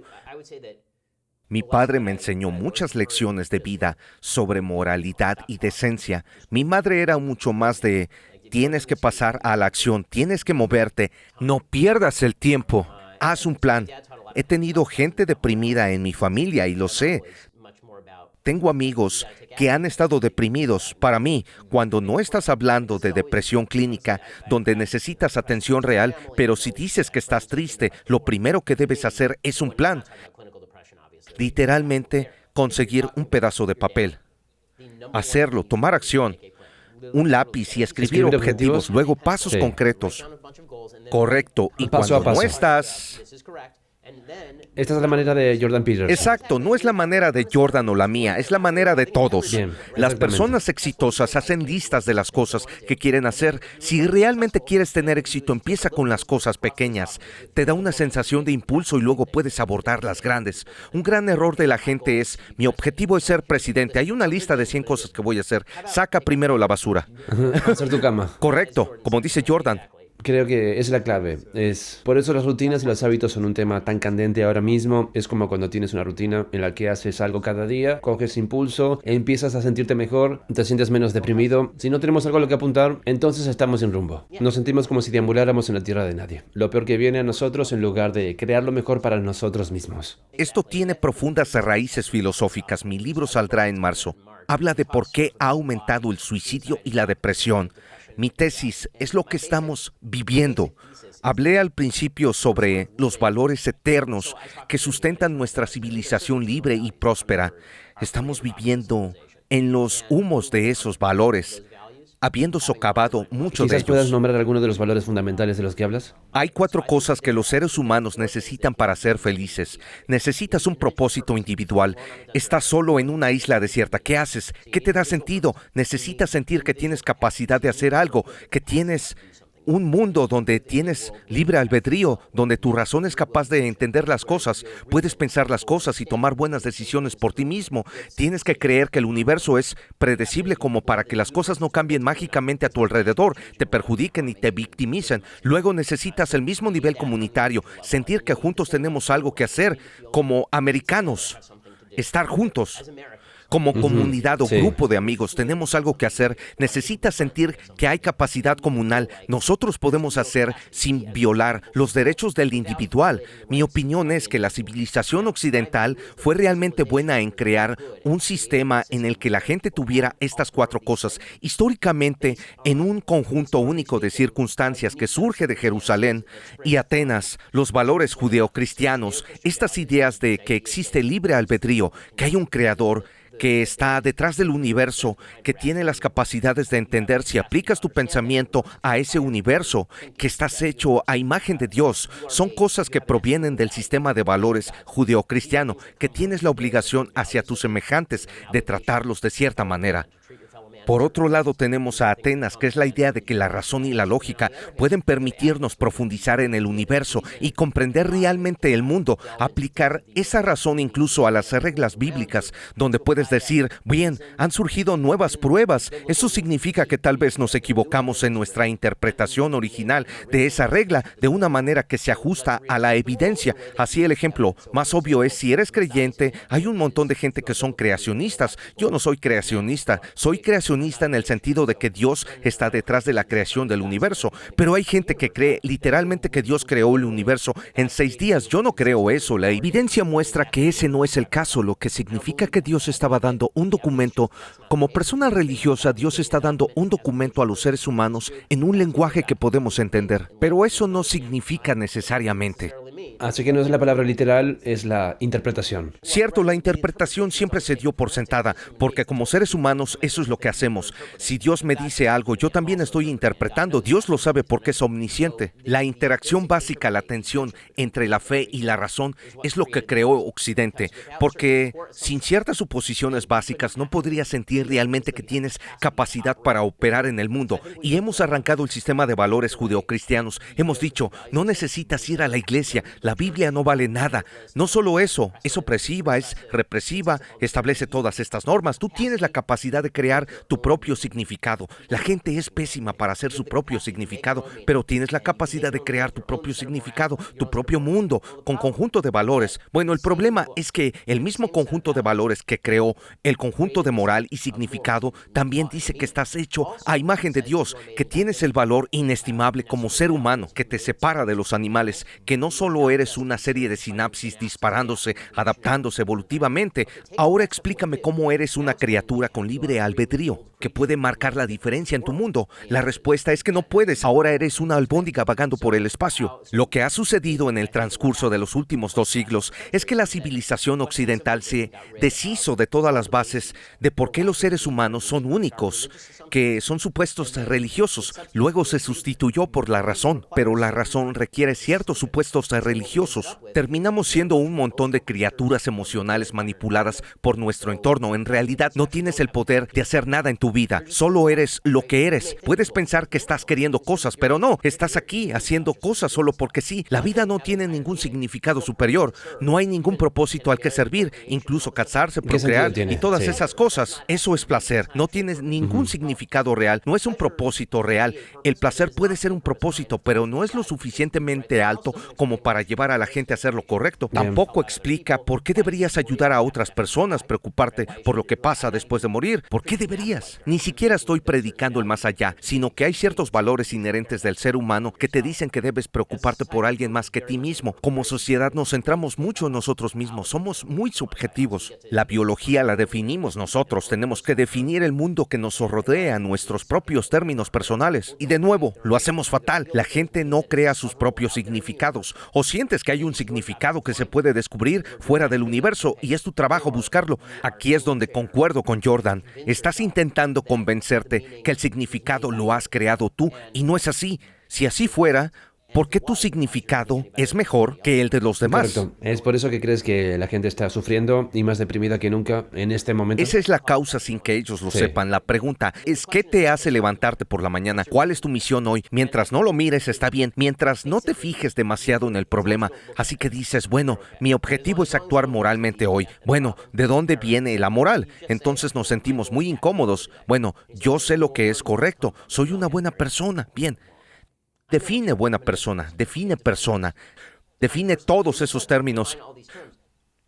Speaker 1: Mi padre me enseñó muchas lecciones de vida sobre moralidad y decencia. Mi madre era mucho más de, tienes que pasar a la acción, tienes que moverte, no pierdas el tiempo, haz un plan. He tenido gente deprimida en mi familia y lo sé. Tengo amigos que han estado deprimidos. Para mí, cuando no estás hablando de depresión clínica, donde necesitas atención real, pero si dices que estás triste, lo primero que debes hacer es un plan. Literalmente, conseguir un pedazo de papel. Hacerlo, tomar acción. Un lápiz y escribir objetivos, luego pasos
Speaker 4: Sí.
Speaker 1: concretos. Correcto. Y
Speaker 4: Paso a
Speaker 1: cuando no
Speaker 4: paso.
Speaker 1: estás...
Speaker 4: Esta es la manera de Jordan Peterson.
Speaker 1: Exacto, no es la manera de Jordan o la mía, es la manera de todos.
Speaker 4: Bien,
Speaker 1: Las
Speaker 4: exactamente.
Speaker 1: personas exitosas hacen listas de las cosas que quieren hacer. Si realmente quieres tener éxito, empieza con las cosas pequeñas. Te da una sensación de impulso y luego puedes abordar las grandes. Un gran error de la gente es, mi objetivo es ser presidente. Hay una lista de 100 cosas que voy a hacer. Saca primero la basura.
Speaker 4: Hacer tu cama.
Speaker 1: Correcto, como dice Jordan.
Speaker 4: Creo que es la clave. Por eso las rutinas y los hábitos son un tema tan candente ahora mismo. Es como cuando tienes una rutina en la que haces algo cada día, coges impulso, empiezas a sentirte mejor, te sientes menos deprimido. Si no tenemos algo a lo que apuntar, entonces estamos sin rumbo. Nos sentimos como si deambuláramos en la tierra de nadie. Lo peor que viene a nosotros en lugar de crear lo mejor para nosotros mismos.
Speaker 1: Esto tiene profundas raíces filosóficas. Mi libro saldrá en marzo. Habla de por qué ha aumentado el suicidio y la depresión. Mi tesis es lo que estamos viviendo. Hablé al principio sobre los valores eternos que sustentan nuestra civilización libre y próspera. Estamos viviendo en los humos de esos valores, habiendo socavado mucho de
Speaker 4: Quizás puedas
Speaker 1: ellos.
Speaker 4: nombrar alguno de los valores fundamentales de los que hablas.
Speaker 1: Hay 4 cosas que los seres humanos necesitan para ser felices. Necesitas un propósito individual. Estás solo en una isla desierta. ¿Qué haces? ¿Qué te da sentido? Necesitas sentir que tienes capacidad de hacer algo, que tienes un mundo donde tienes libre albedrío, donde tu razón es capaz de entender las cosas, puedes pensar las cosas y tomar buenas decisiones por ti mismo. Tienes que creer que el universo es predecible como para que las cosas no cambien mágicamente a tu alrededor, te perjudiquen y te victimicen. Luego necesitas el mismo nivel comunitario, sentir que juntos tenemos algo que hacer como americanos, estar juntos. Como comunidad o
Speaker 4: sí.
Speaker 1: grupo de amigos tenemos algo que hacer. Necesitas sentir que hay capacidad comunal. Nosotros podemos hacer sin violar los derechos del individual. Mi opinión es que la civilización occidental fue realmente buena en crear un sistema en el que la gente tuviera estas 4 cosas. Históricamente, en un conjunto único de circunstancias que surge de Jerusalén y Atenas, los valores judeocristianos, estas ideas de que existe libre albedrío, que hay un creador, que está detrás del universo, que tiene las capacidades de entender si aplicas tu pensamiento a ese universo, que estás hecho a imagen de Dios. Son cosas que provienen del sistema de valores judeocristiano, que tienes la obligación hacia tus semejantes de tratarlos de cierta manera. Por otro lado tenemos a Atenas, que es la idea de que la razón y la lógica pueden permitirnos profundizar en el universo y comprender realmente el mundo, aplicar esa razón incluso a las reglas bíblicas, donde puedes decir, bien, han surgido nuevas pruebas, eso significa que tal vez nos equivocamos en nuestra interpretación original de esa regla de una manera que se ajusta a la evidencia. Así el ejemplo más obvio es, si eres creyente, hay un montón de gente que son creacionistas. Yo no soy creacionista, soy creacionista en el sentido de que Dios está detrás de la creación del universo, pero hay gente que cree literalmente que Dios creó el universo en 6 días. Yo no creo eso. La evidencia muestra que ese no es el caso, lo que significa que Dios estaba dando un documento. Como persona religiosa, Dios está dando un documento a los seres humanos en un lenguaje que podemos entender, pero eso no significa necesariamente
Speaker 4: Así que no es la palabra literal, es la interpretación.
Speaker 1: Cierto, la interpretación siempre se dio por sentada, porque como seres humanos eso es lo que hacemos. Si Dios me dice algo, yo también estoy interpretando. Dios lo sabe porque es omnisciente. La interacción básica, la tensión entre la fe y la razón es lo que creó Occidente, porque sin ciertas suposiciones básicas no podrías sentir realmente que tienes capacidad para operar en el mundo. Y hemos arrancado el sistema de valores judeocristianos. Hemos dicho, no necesitas ir a la iglesia. La Biblia no vale nada. No solo eso, es opresiva, es represiva, establece todas estas normas. Tú tienes la capacidad de crear tu propio significado. La gente es pésima para hacer su propio significado, pero tienes la capacidad de crear tu propio significado, tu propio mundo, con conjunto de valores. Bueno, el problema es que el mismo conjunto de valores que creó el conjunto de moral y significado también dice que estás hecho a imagen de Dios, que tienes el valor inestimable como ser humano, que te separa de los animales, que no solo eres una serie de sinapsis disparándose, adaptándose evolutivamente. Ahora explícame cómo eres una criatura con libre albedrío, que puede marcar la diferencia en tu mundo. La respuesta es que no puedes. Ahora eres una albóndiga vagando por el espacio. Lo que ha sucedido en el transcurso de los últimos 2 siglos es que la civilización occidental se deshizo de todas las bases de por qué los seres humanos son únicos, que son supuestos religiosos. Luego se sustituyó por la razón, pero la razón requiere ciertos supuestos religiosos. Terminamos siendo un montón de criaturas emocionales manipuladas por nuestro entorno. En realidad no tienes el poder de hacer nada en tu vida, solo eres lo que eres. Puedes pensar que estás queriendo cosas, pero no, estás aquí haciendo cosas solo porque sí. La vida no tiene ningún significado superior, no hay ningún propósito al que servir, incluso casarse, procrear y todas esas cosas. Eso es placer, no tienes ningún significado real, no es un propósito real. El placer puede ser un propósito, pero no es lo suficientemente alto como para llevar a la gente a hacer lo correcto. Tampoco explica por qué deberías ayudar a otras personas, preocuparte por lo que pasa después de morir. ¿Por qué deberías? Ni siquiera estoy predicando el más allá, sino que hay ciertos valores inherentes del ser humano que te dicen que debes preocuparte por alguien más que ti mismo. Como sociedad nos centramos mucho en nosotros mismos, somos muy subjetivos. La biología la definimos nosotros, tenemos que definir el mundo que nos rodea en nuestros propios términos personales. Y de nuevo, lo hacemos fatal. La gente no crea sus propios significados. O sientes que hay un significado que se puede descubrir fuera del universo y es tu trabajo buscarlo. Aquí es donde concuerdo con Jordan. Estás intentando convencerte que el significado lo has creado tú y no es así. Si así fuera, ¿por qué tu significado es mejor que el de los demás?
Speaker 4: Correcto. ¿Es por eso que crees que la gente está sufriendo y más deprimida que nunca en este momento?
Speaker 1: Esa es la causa sin que ellos lo sepan. La pregunta es, ¿qué te hace levantarte por la mañana? ¿Cuál es tu misión hoy? Mientras no lo mires, está bien. Mientras no te fijes demasiado en el problema. Así que dices, bueno, mi objetivo es actuar moralmente hoy. Bueno, ¿de dónde viene la moral? Entonces nos sentimos muy incómodos. Bueno, yo sé lo que es correcto. Soy una buena persona. Bien. Define buena persona, define persona, define todos esos términos,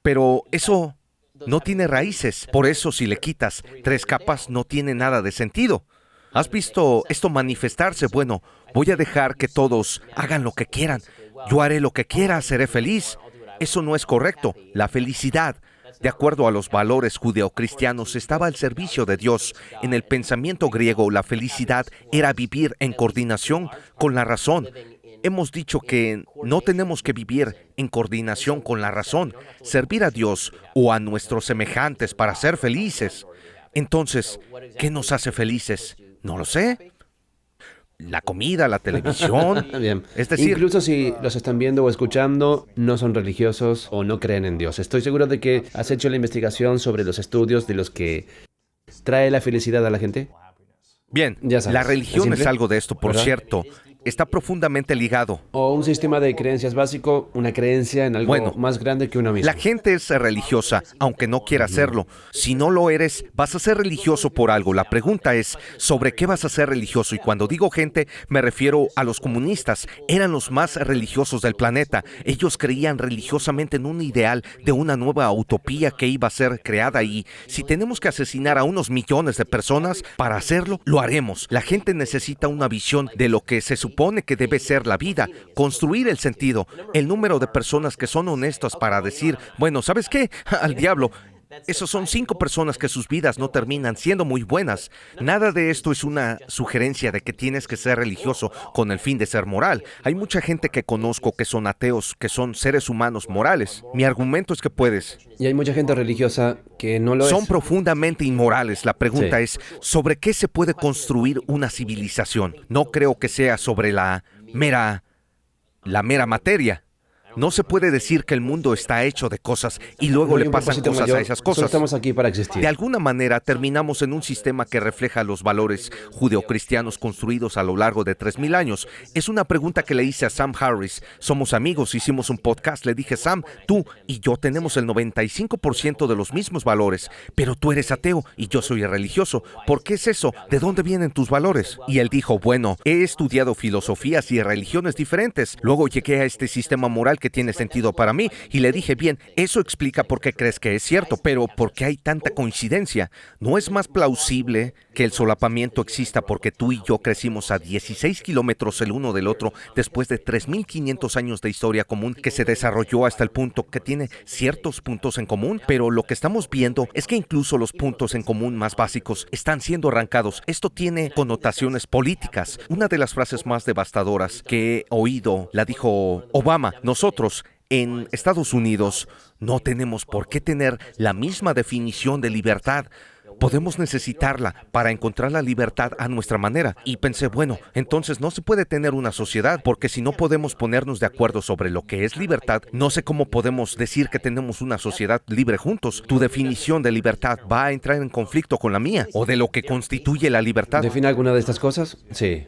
Speaker 1: pero eso no tiene raíces. Por eso si le quitas 3 capas no tiene nada de sentido. ¿Has visto esto manifestarse? Bueno, voy a dejar que todos hagan lo que quieran. Yo haré lo que quiera, seré feliz. Eso no es correcto. La felicidad, de acuerdo a los valores judeocristianos, estaba al servicio de Dios. En el pensamiento griego, la felicidad era vivir en coordinación con la razón. Hemos dicho que no tenemos que vivir en coordinación con la razón, servir a Dios o a nuestros semejantes para ser felices. Entonces, ¿qué nos hace felices? No lo sé. La comida, la televisión.
Speaker 4: Bien.
Speaker 1: Es decir,
Speaker 4: incluso si los están viendo o escuchando, no son religiosos o no creen en Dios. Estoy seguro de que has hecho la investigación sobre los estudios de los que trae la felicidad a la gente.
Speaker 1: Bien,
Speaker 4: Ya sabes,
Speaker 1: la religión
Speaker 4: ¿es
Speaker 1: es algo de esto, por
Speaker 4: ¿verdad?
Speaker 1: cierto. Está profundamente ligado.
Speaker 4: O un sistema de creencias básico, una creencia en algo
Speaker 1: Bueno,
Speaker 4: más grande que uno mismo.
Speaker 1: La gente es religiosa, aunque no quiera serlo. Si no lo eres, vas a ser religioso por algo. La pregunta es, ¿sobre qué vas a ser religioso? Y cuando digo gente, me refiero a los comunistas. Eran los más religiosos del planeta. Ellos creían religiosamente en un ideal de una nueva utopía que iba a ser creada y si tenemos que asesinar a unos millones de personas para hacerlo, lo haremos. La gente necesita una visión de lo que se supone que debe ser la vida, construir el sentido. El número de personas que son honestas para decir, bueno, ¿sabes qué? Al diablo. Esos son 5 personas que sus vidas no terminan siendo muy buenas. Nada de esto es una sugerencia de que tienes que ser religioso con el fin de ser moral. Hay mucha gente que conozco que son ateos, que son seres humanos morales. Mi argumento es que puedes.
Speaker 4: Y hay mucha gente religiosa que no lo
Speaker 1: Son
Speaker 4: es.
Speaker 1: profundamente inmorales. La pregunta
Speaker 4: Sí.
Speaker 1: es, ¿sobre qué se puede construir una civilización? No creo que sea sobre la mera materia. No se puede decir que el mundo está hecho de cosas y luego
Speaker 4: No hay
Speaker 1: le
Speaker 4: un
Speaker 1: pasan
Speaker 4: propósito
Speaker 1: cosas
Speaker 4: mayor,
Speaker 1: a esas
Speaker 4: solo
Speaker 1: cosas.
Speaker 4: estamos aquí para existir.
Speaker 1: De alguna manera terminamos en un sistema que refleja los valores judeocristianos construidos a lo largo de 3000 años. Es una pregunta que le hice a Sam Harris. Somos amigos, hicimos un podcast. Le dije, Sam, tú y yo tenemos el 95% de los mismos valores, pero tú eres ateo y yo soy religioso. ¿Por qué es eso? ¿De dónde vienen tus valores? Y él dijo, bueno, he estudiado filosofías y religiones diferentes. Luego llegué a este sistema moral que tiene sentido para mí y le dije, bien, eso explica por qué crees que es cierto, pero ¿por qué hay tanta coincidencia? ¿No es más plausible que el solapamiento exista porque tú y yo crecimos a 16 kilómetros el uno del otro después de 3.500 años de historia común que se desarrolló hasta el punto que tiene ciertos puntos en común? Pero lo que estamos viendo es que incluso los puntos en común más básicos están siendo arrancados. Esto tiene connotaciones políticas. Una de las frases más devastadoras que he oído la dijo Obama. Nosotros en Estados Unidos no tenemos por qué tener la misma definición de libertad. Podemos necesitarla para encontrar la libertad a nuestra manera. Y pensé, bueno, entonces no se puede tener una sociedad, porque si no podemos ponernos de acuerdo sobre lo que es libertad, no sé cómo podemos decir que tenemos una sociedad libre juntos. Tu definición de libertad va a entrar en conflicto con la mía, o de lo que constituye la libertad.
Speaker 4: ¿Define alguna de estas cosas? Sí.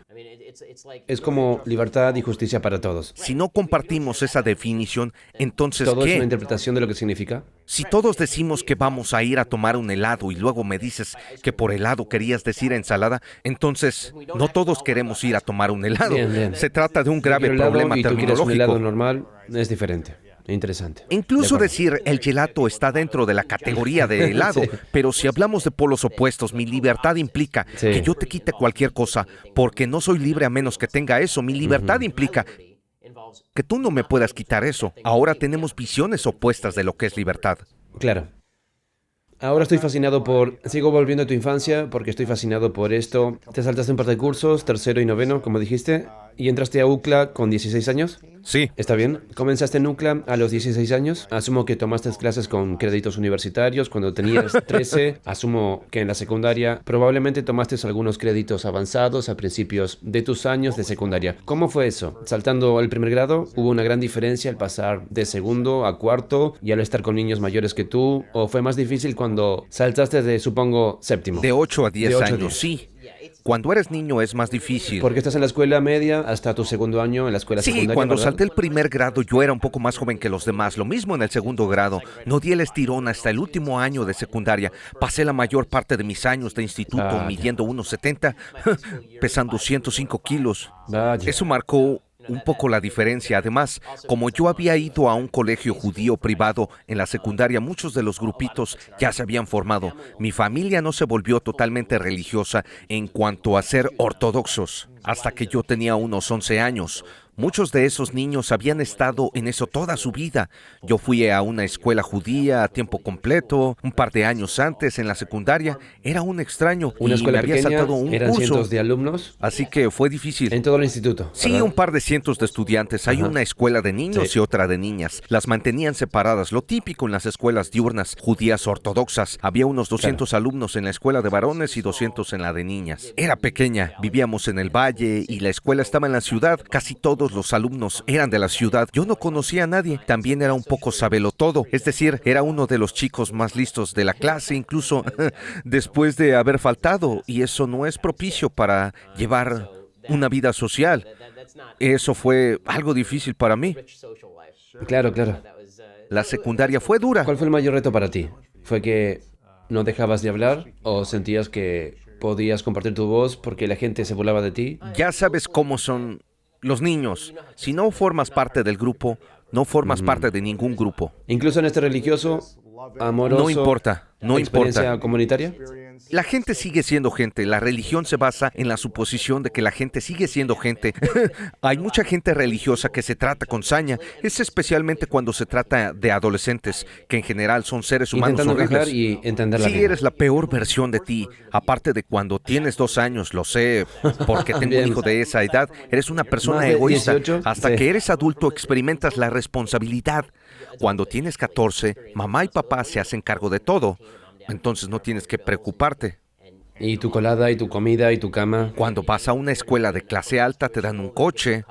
Speaker 4: Es como libertad y justicia para todos.
Speaker 1: Si no compartimos esa definición, entonces
Speaker 4: ¿Todo es una
Speaker 1: ¿qué?
Speaker 4: interpretación de lo que significa?
Speaker 1: Si todos decimos que vamos a ir a tomar un helado y luego me dices que por helado querías decir ensalada, entonces no todos queremos ir a tomar un helado.
Speaker 4: Bien, bien.
Speaker 1: Se trata de un grave
Speaker 4: Yo quiero helado
Speaker 1: problema
Speaker 4: y tú quieres un helado
Speaker 1: terminológico.
Speaker 4: normal, es diferente. Interesante.
Speaker 1: Incluso
Speaker 4: De acuerdo.
Speaker 1: decir el gelato está dentro de la categoría de helado,
Speaker 4: Sí.
Speaker 1: pero si hablamos de polos opuestos, mi libertad implica
Speaker 4: Sí.
Speaker 1: que yo te quite cualquier cosa, porque no soy libre a menos que tenga eso. Mi libertad implica que tú no me puedas quitar eso. Ahora tenemos visiones opuestas de lo que es libertad.
Speaker 4: Claro. Ahora estoy fascinado por... Sigo volviendo a tu infancia porque estoy fascinado por esto. Te saltaste un par de cursos, tercero y noveno, como dijiste, y entraste a UCLA con 16 años.
Speaker 1: Sí.
Speaker 4: ¿Está bien? Comenzaste en UCLA a los 16 años. Asumo que tomaste clases con créditos universitarios cuando tenías 13. Asumo que en la secundaria probablemente tomaste algunos créditos avanzados a principios de tus años de secundaria. ¿Cómo fue eso? Saltando al primer grado, ¿hubo una gran diferencia al pasar de segundo a cuarto y al estar con niños mayores que tú? ¿O fue más difícil cuando saltaste de, supongo, séptimo?
Speaker 1: De 8 a 10
Speaker 4: De 8 a
Speaker 1: años,
Speaker 4: 10.
Speaker 1: sí. Cuando eres niño es más difícil.
Speaker 4: Porque estás en la escuela media hasta tu segundo año en la escuela
Speaker 1: Sí,
Speaker 4: secundaria,
Speaker 1: cuando
Speaker 4: ¿verdad?
Speaker 1: salté el primer grado yo era un poco más joven que los demás. Lo mismo en el segundo grado. No di el estirón hasta el último año de secundaria. Pasé la mayor parte de mis años de instituto
Speaker 4: Ah, ya.
Speaker 1: midiendo 1,70, pesando 105 kilos.
Speaker 4: Vaya.
Speaker 1: Eso marcó un poco la diferencia. Además, como yo había ido a un colegio judío privado en la secundaria, muchos de los grupitos ya se habían formado. Mi familia no se volvió totalmente religiosa en cuanto a ser ortodoxos hasta que yo tenía unos 11 años. Muchos de esos niños habían estado en eso toda su vida. Yo fui a una escuela judía a tiempo completo. Un par de años antes, en la secundaria, era un extraño
Speaker 4: Una
Speaker 1: y
Speaker 4: escuela
Speaker 1: me había
Speaker 4: pequeña,
Speaker 1: saltado un
Speaker 4: eran
Speaker 1: curso.
Speaker 4: cientos de alumnos
Speaker 1: Así que fue difícil.
Speaker 4: en todo el instituto.
Speaker 1: Sí,
Speaker 4: ¿verdad?
Speaker 1: un par de cientos de estudiantes. Hay
Speaker 4: Ajá.
Speaker 1: una escuela de niños
Speaker 4: Sí.
Speaker 1: y otra de niñas. Las mantenían separadas, lo típico en las escuelas diurnas judías ortodoxas. Había unos 200 alumnos en la escuela de varones y 200 en la de niñas. Era pequeña, vivíamos en el valle y la escuela estaba en la ciudad. Casi todos los alumnos eran de la ciudad. Yo no conocía a nadie. También era un poco sabelotodo. Es decir, era uno de los chicos más listos de la clase, incluso después de haber faltado. Y eso no es propicio para llevar una vida social. Eso fue algo difícil para mí.
Speaker 4: Claro, claro.
Speaker 1: La secundaria fue dura.
Speaker 4: ¿Cuál fue el mayor reto para ti? ¿Fue que no dejabas de hablar o sentías que podías compartir tu voz porque la gente se burlaba de ti?
Speaker 1: Ya sabes cómo son los niños. Si no formas parte del grupo, no formas parte de ningún grupo.
Speaker 4: Incluso en este religioso, amoroso,
Speaker 1: No importa, no
Speaker 4: experiencia
Speaker 1: importa.
Speaker 4: comunitaria.
Speaker 1: La gente sigue siendo gente. La religión se basa en la suposición de que la gente sigue siendo gente. Hay mucha gente religiosa que se trata con saña. Es especialmente cuando se trata de adolescentes, que en general son seres humanos
Speaker 4: Intentando encajar
Speaker 1: horribles.
Speaker 4: y entender la
Speaker 1: Sí,
Speaker 4: vida.
Speaker 1: eres la peor versión de ti. Aparte de cuando tienes 2 años, lo sé, porque tengo un
Speaker 4: Bien.
Speaker 1: hijo de esa edad. Eres una persona
Speaker 4: Más de
Speaker 1: egoísta.
Speaker 4: 18,
Speaker 1: Hasta
Speaker 4: sí.
Speaker 1: que eres adulto experimentas la responsabilidad. Cuando tienes 14, mamá y papá se hacen cargo de todo. Entonces no tienes que preocuparte.
Speaker 4: Y tu colada, y tu comida, y tu cama.
Speaker 1: Cuando vas a una escuela de clase alta te dan un coche.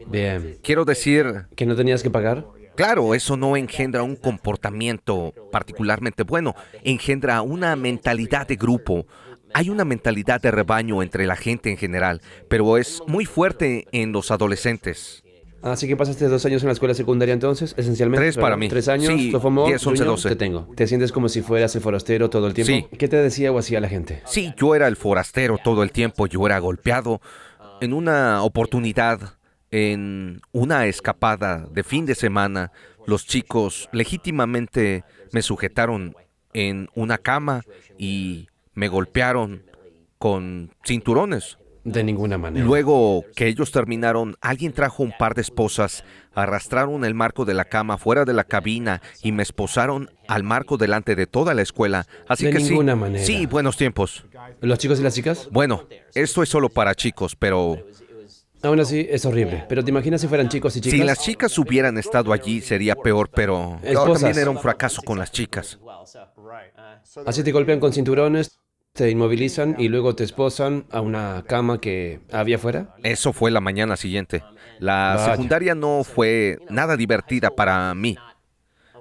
Speaker 4: Bien.
Speaker 1: Quiero decir,
Speaker 4: ¿Que no tenías que pagar?
Speaker 1: claro, eso no engendra un comportamiento particularmente bueno, engendra una mentalidad de grupo. Hay una mentalidad de rebaño entre la gente en general, pero es muy fuerte en los adolescentes.
Speaker 4: Así que pasaste 2 años en la escuela secundaria entonces, esencialmente.
Speaker 1: 3 para
Speaker 4: ¿verdad?
Speaker 1: mí.
Speaker 4: 3 años,
Speaker 1: Sí,
Speaker 4: sophomore,
Speaker 1: 10, 11,
Speaker 4: junior,
Speaker 1: 12.
Speaker 4: te tengo. ¿Te sientes como si fueras el forastero todo el tiempo?
Speaker 1: Sí.
Speaker 4: ¿Qué te decía o hacía la gente?
Speaker 1: Sí, yo era el forastero todo el tiempo, yo era golpeado. En una oportunidad, en una escapada de fin de semana, los chicos legítimamente me sujetaron en una cama y me golpearon con cinturones.
Speaker 4: De ninguna manera.
Speaker 1: Luego que ellos terminaron, alguien trajo un par de esposas, arrastraron el marco de la cama fuera de la cabina y me esposaron al marco delante de toda la escuela. Así
Speaker 4: De
Speaker 1: que
Speaker 4: ninguna
Speaker 1: sí,
Speaker 4: manera.
Speaker 1: sí, buenos tiempos.
Speaker 4: ¿Los chicos y las chicas?
Speaker 1: Bueno, esto es solo para chicos, pero
Speaker 4: Aún así, es horrible. Pero ¿te imaginas si fueran chicos y chicas?
Speaker 1: si las chicas hubieran estado allí sería peor, pero yo
Speaker 4: Esposas.
Speaker 1: también era un fracaso con las chicas.
Speaker 4: Así te golpean con cinturones, te inmovilizan y luego te esposan a una cama que había afuera.
Speaker 1: Eso fue la mañana siguiente. La
Speaker 4: Vaya.
Speaker 1: secundaria no fue nada divertida para mí,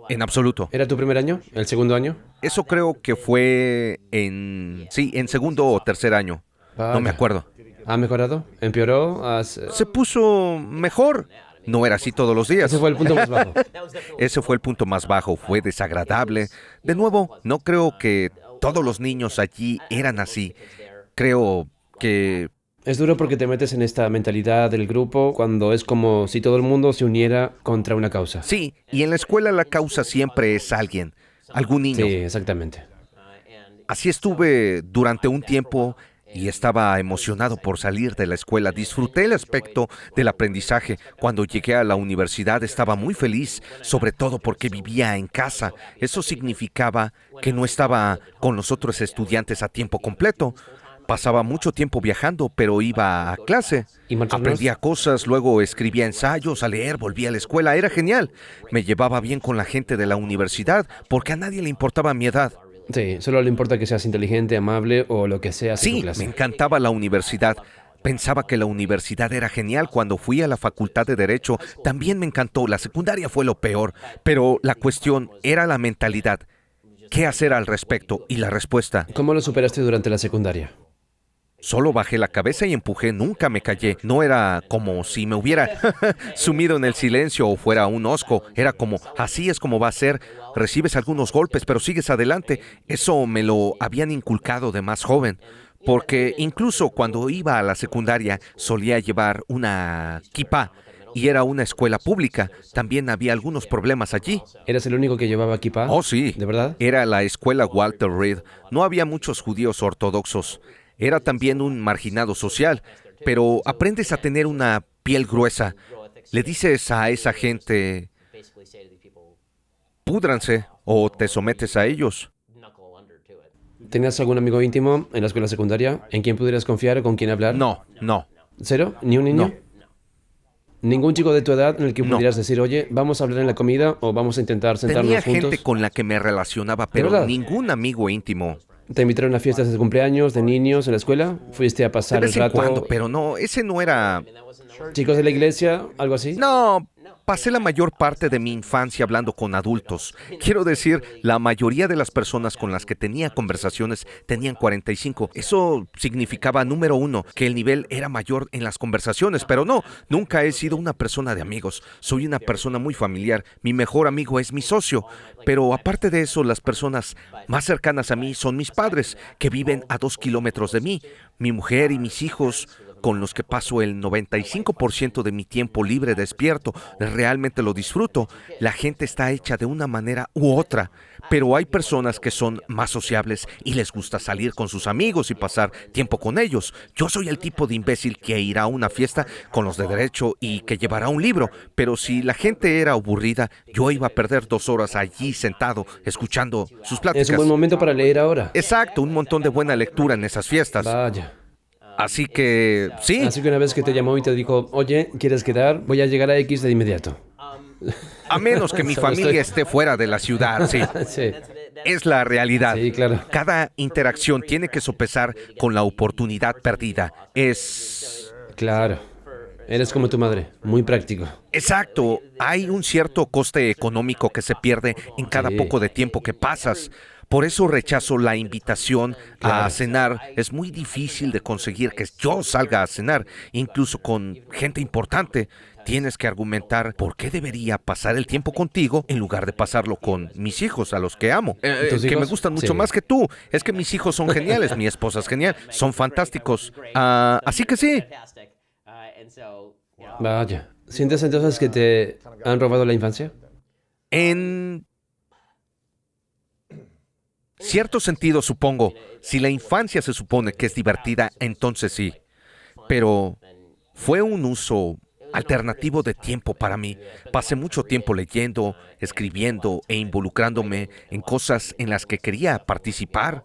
Speaker 1: en absoluto.
Speaker 4: ¿Era tu primer año? ¿El segundo año?
Speaker 1: Eso creo que fue en segundo o tercer año. No me
Speaker 4: Vaya.
Speaker 1: acuerdo.
Speaker 4: ¿Ha mejorado? ¿Empeoró?
Speaker 1: Se puso mejor. No era así todos los días.
Speaker 4: Ese fue el punto más bajo.
Speaker 1: Ese fue el punto más bajo. Fue desagradable. De nuevo, no creo que todos los niños allí eran así. Creo que
Speaker 4: Es duro porque te metes en esta mentalidad del grupo cuando es como si todo el mundo se uniera contra una causa.
Speaker 1: sí. Y en la escuela la causa siempre es alguien, algún niño.
Speaker 4: Sí, exactamente.
Speaker 1: Así estuve durante un tiempo y estaba emocionado por salir de la escuela. Disfruté el aspecto del aprendizaje. Cuando llegué a la universidad estaba muy feliz, sobre todo porque vivía en casa. Eso significaba que no estaba con los otros estudiantes a tiempo completo. Pasaba mucho tiempo viajando, pero iba a clase.
Speaker 4: ¿Y marcharnos?
Speaker 1: Aprendía cosas, luego escribía ensayos, a leer, volvía a la escuela. Era genial. Me llevaba bien con la gente de la universidad porque a nadie le importaba mi edad.
Speaker 4: Sí, solo le importa que seas inteligente, amable o lo que sea en tu
Speaker 1: Sí,
Speaker 4: clase.
Speaker 1: me encantaba la universidad. Pensaba que la universidad era genial. Cuando fui a la facultad de Derecho, también me encantó. La secundaria fue lo peor. Pero la cuestión era la mentalidad. ¿Qué hacer al respecto? Y la respuesta,
Speaker 4: ¿Cómo lo superaste durante la secundaria?
Speaker 1: solo bajé la cabeza y empujé, nunca me callé. No era como si me hubiera sumido en el silencio o fuera un osco. Era como, así es como va a ser. Recibes algunos golpes, pero sigues adelante. Eso me lo habían inculcado de más joven. Porque incluso cuando iba a la secundaria solía llevar una kipá y era una escuela pública. También había algunos problemas allí.
Speaker 4: ¿Eras el único que llevaba kippah?
Speaker 1: Oh, sí.
Speaker 4: ¿De verdad?
Speaker 1: Era la escuela Walter Reed. No había muchos judíos ortodoxos. Era también un marginado social, pero aprendes a tener una piel gruesa. Le dices a esa gente, púdranse, o te sometes a ellos.
Speaker 4: ¿Tenías algún amigo íntimo en la escuela secundaria en quien pudieras confiar o con quien hablar?
Speaker 1: No.
Speaker 4: ¿Cero? ¿Ni un niño?
Speaker 1: No.
Speaker 4: ¿Ningún chico de tu edad en el que
Speaker 1: No.
Speaker 4: pudieras decir, oye, vamos a hablar en la comida o vamos a intentar sentarnos
Speaker 1: Tenía
Speaker 4: juntos?
Speaker 1: gente con la que me relacionaba, pero
Speaker 4: verdad?
Speaker 1: ningún amigo íntimo.
Speaker 4: ¿Te invitaron a fiestas de cumpleaños de niños en la escuela? ¿Fuiste a
Speaker 1: De
Speaker 4: pasar
Speaker 1: vez
Speaker 4: el
Speaker 1: en
Speaker 4: rato?
Speaker 1: cuando, pero no, ese no era...
Speaker 4: ¿Chicos de la iglesia? ¿Algo así?
Speaker 1: No, pasé la mayor parte de mi infancia hablando con adultos. Quiero decir, la mayoría de las personas con las que tenía conversaciones tenían 45. Eso significaba, número uno, que el nivel era mayor en las conversaciones, pero no, nunca he sido una persona de amigos. Soy una persona muy familiar. Mi mejor amigo es mi socio. Pero aparte de eso, las personas más cercanas a mí son mis padres, que viven a 2 kilómetros de mí. Mi mujer y mis hijos. con los que paso el 95% de mi tiempo libre despierto, realmente lo disfruto. La gente está hecha de una manera u otra, pero hay personas que son más sociables y les gusta salir con sus amigos y pasar tiempo con ellos. Yo soy el tipo de imbécil que irá a una fiesta con los de derecho y que llevará un libro, pero si la gente era aburrida, yo iba a perder 2 horas allí sentado escuchando sus pláticas.
Speaker 4: Es un buen momento para leer ahora.
Speaker 1: Exacto, un montón de buena lectura en esas fiestas.
Speaker 4: Vaya.
Speaker 1: Así que, sí.
Speaker 4: Así que una vez que te llamó y te dijo, oye, ¿quieres quedar? Voy a llegar a X de inmediato.
Speaker 1: A menos que mi
Speaker 4: Solo
Speaker 1: familia
Speaker 4: estoy-
Speaker 1: esté fuera de la ciudad, sí.
Speaker 4: Sí,
Speaker 1: Es la realidad.
Speaker 4: sí, claro.
Speaker 1: Cada interacción tiene que sopesar con la oportunidad perdida. Es...
Speaker 4: Claro. Eres como tu madre, muy práctico.
Speaker 1: Exacto. Hay un cierto coste económico que se pierde en cada
Speaker 4: Sí.
Speaker 1: poco de tiempo que pasas. Por eso rechazo la invitación a
Speaker 4: Claro.
Speaker 1: cenar. Es muy difícil de conseguir que yo salga a cenar, incluso con gente importante. Tienes que argumentar por qué debería pasar el tiempo contigo en lugar de pasarlo con mis hijos, a los que amo.
Speaker 4: ¿Tus
Speaker 1: Que me
Speaker 4: hijos?
Speaker 1: gustan mucho
Speaker 4: Sí.
Speaker 1: más que tú. Es que mis hijos son geniales, mi esposa es genial, son fantásticos. Así que sí.
Speaker 4: Vaya. ¿Sientes entonces que te han robado la infancia?
Speaker 1: En cierto sentido, supongo, si la infancia se supone que es divertida, entonces sí. Pero fue un uso alternativo de tiempo para mí. Pasé mucho tiempo leyendo, escribiendo e involucrándome en cosas en las que quería participar.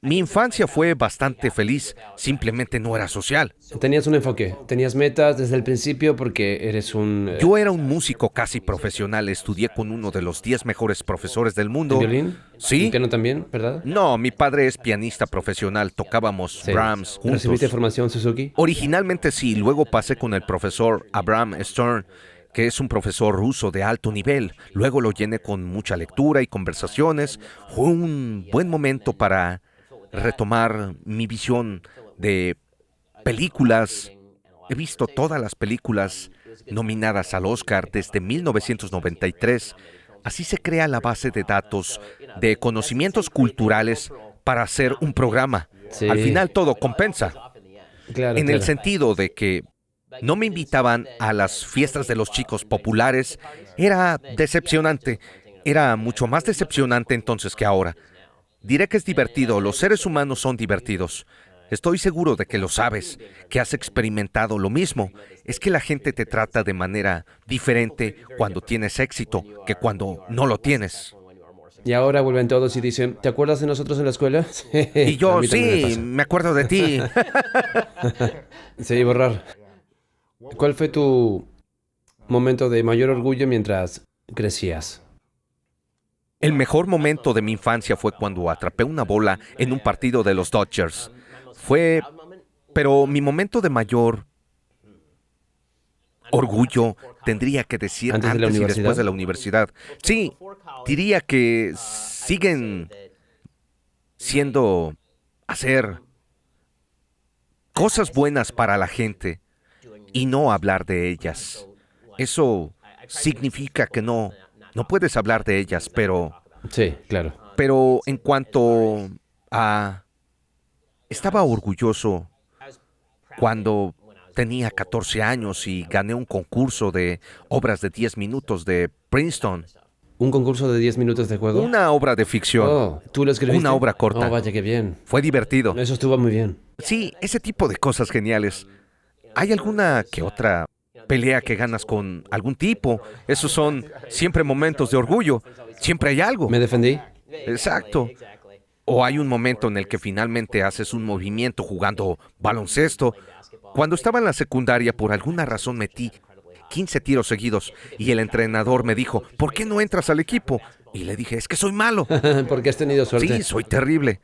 Speaker 1: Mi infancia fue bastante feliz, simplemente no era social.
Speaker 4: Tenías un enfoque, tenías metas desde el principio porque eres un...
Speaker 1: Yo era un músico casi profesional, estudié con uno de los 10 mejores profesores del mundo.
Speaker 4: ¿En violín?
Speaker 1: Sí.
Speaker 4: ¿En piano también, verdad?
Speaker 1: No, mi padre es pianista profesional, tocábamos
Speaker 4: Sí.
Speaker 1: Brahms
Speaker 4: ¿Recibiste
Speaker 1: juntos.
Speaker 4: formación Suzuki?
Speaker 1: Originalmente sí, luego pasé con el profesor Abraham Stern, que es un profesor ruso de alto nivel. Luego lo llené con mucha lectura y conversaciones. Fue un buen momento para retomar mi visión de películas. He visto todas las películas nominadas al Oscar desde 1993. Así se crea la base de datos de conocimientos culturales para hacer un programa.
Speaker 4: Sí.
Speaker 1: Al final todo compensa.
Speaker 4: Claro,
Speaker 1: En el
Speaker 4: claro.
Speaker 1: sentido de que no me invitaban a las fiestas de los chicos populares. Era decepcionante. Era mucho más decepcionante entonces que ahora. Diré que es divertido. Los seres humanos son divertidos. Estoy seguro de que lo sabes, que has experimentado lo mismo. Es que la gente te trata de manera diferente cuando tienes éxito que cuando no lo tienes.
Speaker 4: Y ahora vuelven todos y dicen, ¿te acuerdas de nosotros en la escuela? Sí,
Speaker 1: Y
Speaker 4: a
Speaker 1: yo,
Speaker 4: mí también me
Speaker 1: sí,
Speaker 4: pasa.
Speaker 1: me acuerdo de ti.
Speaker 4: Sí, borrar. ¿Cuál fue tu momento de mayor orgullo mientras crecías?
Speaker 1: El mejor momento de mi infancia fue cuando atrapé una bola en un partido de los Dodgers. Pero mi momento de mayor orgullo tendría que decir
Speaker 4: ¿Antes de la
Speaker 1: antes y
Speaker 4: universidad?
Speaker 1: después de la universidad. Sí, diría que siguen siendo hacer cosas buenas para la gente y no hablar de ellas. Eso significa que no puedes hablar de ellas, pero
Speaker 4: Sí, claro.
Speaker 1: en cuanto a... Estaba orgulloso cuando tenía 14 años y gané un concurso de obras de 10 minutos de Princeton.
Speaker 4: ¿Un concurso de 10 minutos de juego?
Speaker 1: Una obra de ficción.
Speaker 4: Oh, ¿tú lo escribiste?
Speaker 1: Una obra corta.
Speaker 4: Oh, vaya, qué bien.
Speaker 1: Fue divertido.
Speaker 4: Eso estuvo muy bien.
Speaker 1: Sí, ese tipo de cosas geniales. ¿Hay alguna que otra pelea que ganas con algún tipo? Esos son siempre momentos de orgullo. Siempre hay algo.
Speaker 4: ¿Me defendí?
Speaker 1: Exacto. O hay un momento en el que finalmente haces un movimiento jugando baloncesto. Cuando estaba en la secundaria, por alguna razón metí 15 tiros seguidos y el entrenador me dijo, ¿por qué no entras al equipo? Y le dije, es que soy malo.
Speaker 4: Porque has tenido suerte.
Speaker 1: Sí, soy terrible.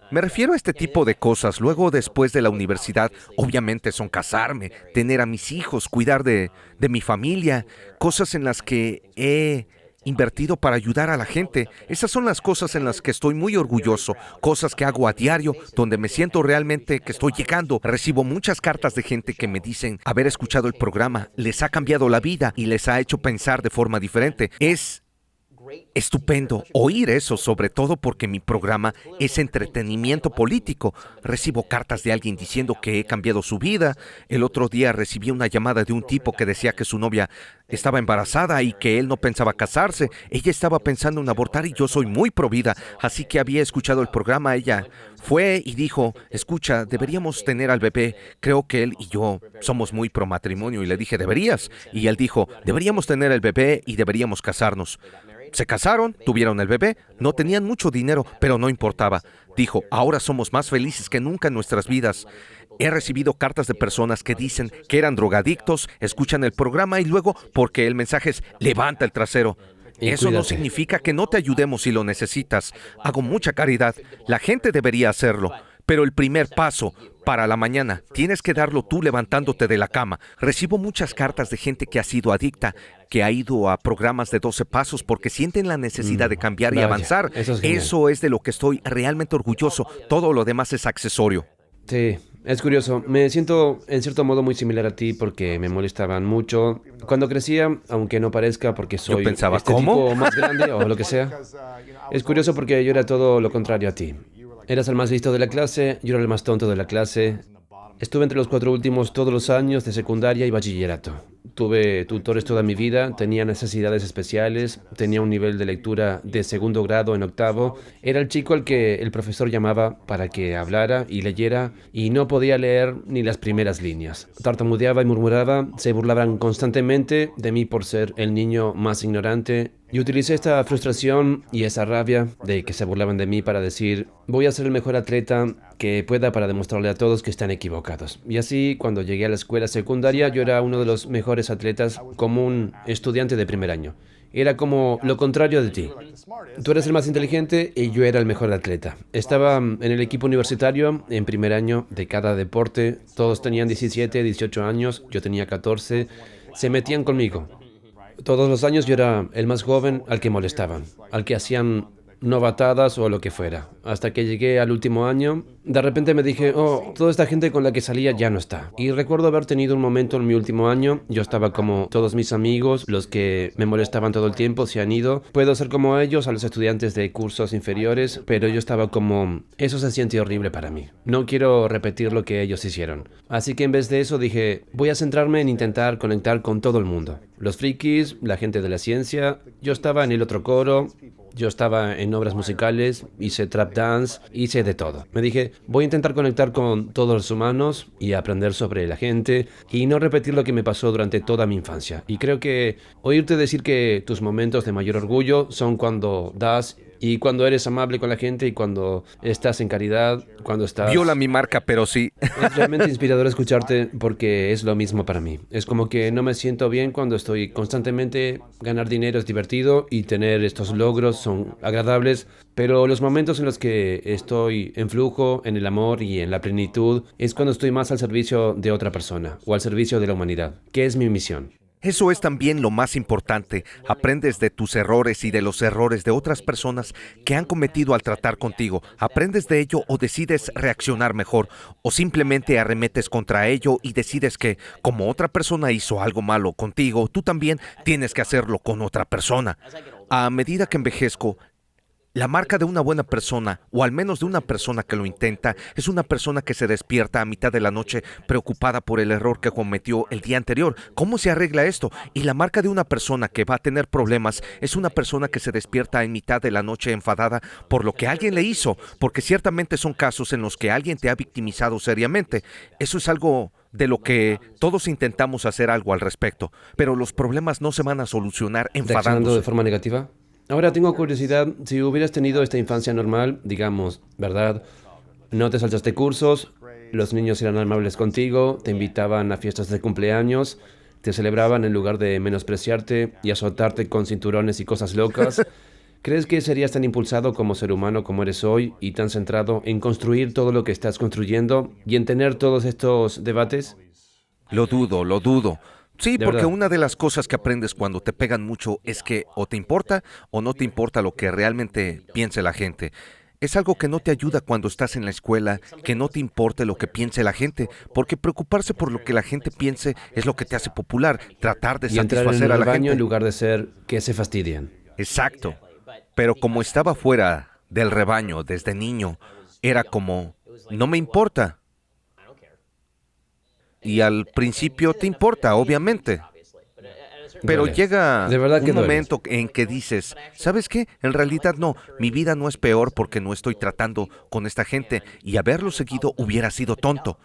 Speaker 1: Me refiero a este tipo de cosas. Luego, después de la universidad, obviamente son casarme, tener a mis hijos, cuidar de mi familia, cosas en las que he invertido para ayudar a la gente. Esas son las cosas en las que estoy muy orgulloso, cosas que hago a diario, donde me siento realmente que estoy llegando. Recibo muchas cartas de gente que me dicen haber escuchado el programa, les ha cambiado la vida y les ha hecho pensar de forma diferente. Es estupendo oír eso, sobre todo porque mi programa es entretenimiento político. Recibo cartas de alguien diciendo que he cambiado su vida. El otro día recibí una llamada de un tipo que decía que su novia estaba embarazada y que él no pensaba casarse. Ella estaba pensando en abortar y yo soy muy provida, así que había escuchado el programa. Ella fue y dijo, escucha, deberíamos tener al bebé. Creo que él y yo somos muy pro matrimonio. Y le dije, ¿deberías? Y él dijo, deberíamos tener el bebé y deberíamos casarnos. Se casaron, tuvieron el bebé, no tenían mucho dinero, pero no importaba. Dijo, ahora somos más felices que nunca en nuestras vidas. He recibido cartas de personas que dicen que eran drogadictos, escuchan el programa y luego, porque el mensaje es, levanta el trasero.
Speaker 4: Y
Speaker 1: Eso no
Speaker 4: cuídate.
Speaker 1: significa que no te ayudemos si lo necesitas. Hago mucha caridad. La gente debería hacerlo. Pero el primer paso para la mañana tienes que darlo tú levantándote de la cama. Recibo muchas cartas de gente que ha sido adicta, que ha ido a programas de 12 pasos porque sienten la necesidad de cambiar y
Speaker 4: Vaya,
Speaker 1: avanzar.
Speaker 4: eso es genial.
Speaker 1: Eso es de lo que estoy realmente orgulloso. Todo lo demás es accesorio.
Speaker 4: Sí, es curioso. Me siento en cierto modo muy similar a ti porque me molestaban mucho. Cuando crecía, aunque no parezca porque soy
Speaker 1: pensaba,
Speaker 4: este
Speaker 1: ¿cómo?
Speaker 4: tipo más grande o lo que sea, es curioso porque yo era todo lo contrario a ti. Eras el más listo de la clase, yo era el más tonto de la clase. Estuve entre los 4 últimos todos los años de secundaria y bachillerato. Tuve tutores toda mi vida, tenía necesidades especiales, tenía un nivel de lectura de segundo grado en octavo. Era el chico al que el profesor llamaba para que hablara y leyera y no podía leer ni las primeras líneas. Tartamudeaba y murmuraba, se burlaban constantemente de mí por ser el niño más ignorante. Y utilicé esta frustración y esa rabia de que se burlaban de mí para decir, voy a ser el mejor atleta que pueda para demostrarle a todos que están equivocados. Y así, cuando llegué a la escuela secundaria, yo era uno de los mejores atletas como un estudiante de primer año. Era como lo contrario de ti. Tú eres el más inteligente y yo era el mejor atleta. Estaba en el equipo universitario en primer año de cada deporte. Todos tenían 17, 18 años, yo tenía 14. Se metían conmigo. Todos los años yo era el más joven al que molestaban, al que hacían novatadas o lo que fuera. Hasta que llegué al último año, de repente me dije, oh, toda esta gente con la que salía ya no está. Y recuerdo haber tenido un momento en mi último año, yo estaba como todos mis amigos, los que me molestaban todo el tiempo, se han ido. Puedo ser como ellos, a los estudiantes de cursos inferiores, pero yo estaba como, eso se siente horrible para mí. No quiero repetir lo que ellos hicieron. Así que en vez de eso dije, voy a centrarme en intentar conectar con todo el mundo. Los frikis, la gente de la ciencia, yo estaba en el otro coro. Yo estaba en obras musicales, hice trap dance, hice de todo. Me dije, voy a intentar conectar con todos los humanos y aprender sobre la gente y no repetir lo que me pasó durante toda mi infancia. Y creo que oírte decir que tus momentos de mayor orgullo son cuando das y cuando eres amable con la gente y cuando estás en caridad, cuando estás...
Speaker 1: Viola mi marca, pero sí.
Speaker 4: Es realmente inspirador escucharte porque es lo mismo para mí. Es como que no me siento bien cuando estoy constantemente... Ganar dinero es divertido y tener estos logros son agradables, pero los momentos en los que estoy en flujo, en el amor y en la plenitud es cuando estoy más al servicio de otra persona o al servicio de la humanidad, que es mi misión.
Speaker 1: Eso es también lo más importante. Aprendes de tus errores y de los errores de otras personas que han cometido al tratar contigo. Aprendes de ello o decides reaccionar mejor o simplemente arremetes contra ello y decides que como otra persona hizo algo malo contigo, tú también tienes que hacerlo con otra persona. A medida que envejezco, la marca de una buena persona, o al menos de una persona que lo intenta, es una persona que se despierta a mitad de la noche preocupada por el error que cometió el día anterior. ¿Cómo se arregla esto? Y la marca de una persona que va a tener problemas es una persona que se despierta en mitad de la noche enfadada por lo que alguien le hizo, porque ciertamente son casos en los que alguien te ha victimizado seriamente. Eso es algo de lo que todos intentamos hacer algo al respecto, pero los problemas no se van a solucionar
Speaker 4: ¿Reaccionando
Speaker 1: enfadándose.
Speaker 4: de forma negativa? Ahora tengo curiosidad, si hubieras tenido esta infancia normal, digamos, ¿verdad? No te saltaste cursos, los niños eran amables contigo, te invitaban a fiestas de cumpleaños, te celebraban en lugar de menospreciarte y azotarte con cinturones y cosas locas. ¿Crees que serías tan impulsado como ser humano como eres hoy y tan centrado en construir todo lo que estás construyendo y en tener todos estos debates?
Speaker 1: Lo dudo. Sí,
Speaker 4: De
Speaker 1: porque
Speaker 4: verdad.
Speaker 1: una de las cosas que aprendes cuando te pegan mucho es que o te importa o no te importa lo que realmente piense la gente. Es algo que no te ayuda cuando estás en la escuela, que no te importe lo que piense la gente, porque preocuparse por lo que la gente piense es lo que te hace popular, tratar de
Speaker 4: Y entrar en
Speaker 1: satisfacer a
Speaker 4: el
Speaker 1: la
Speaker 4: baño en
Speaker 1: gente.
Speaker 4: lugar de ser que se fastidian.
Speaker 1: Exacto. Pero como estaba fuera del rebaño desde niño, era como, no me importa. Y al principio te importa, obviamente. Pero
Speaker 4: Duele.
Speaker 1: llega
Speaker 4: De verdad que
Speaker 1: un
Speaker 4: duele.
Speaker 1: momento en que dices, ¿sabes qué? En realidad no, mi vida no es peor porque no estoy tratando con esta gente y haberlo seguido hubiera sido tonto.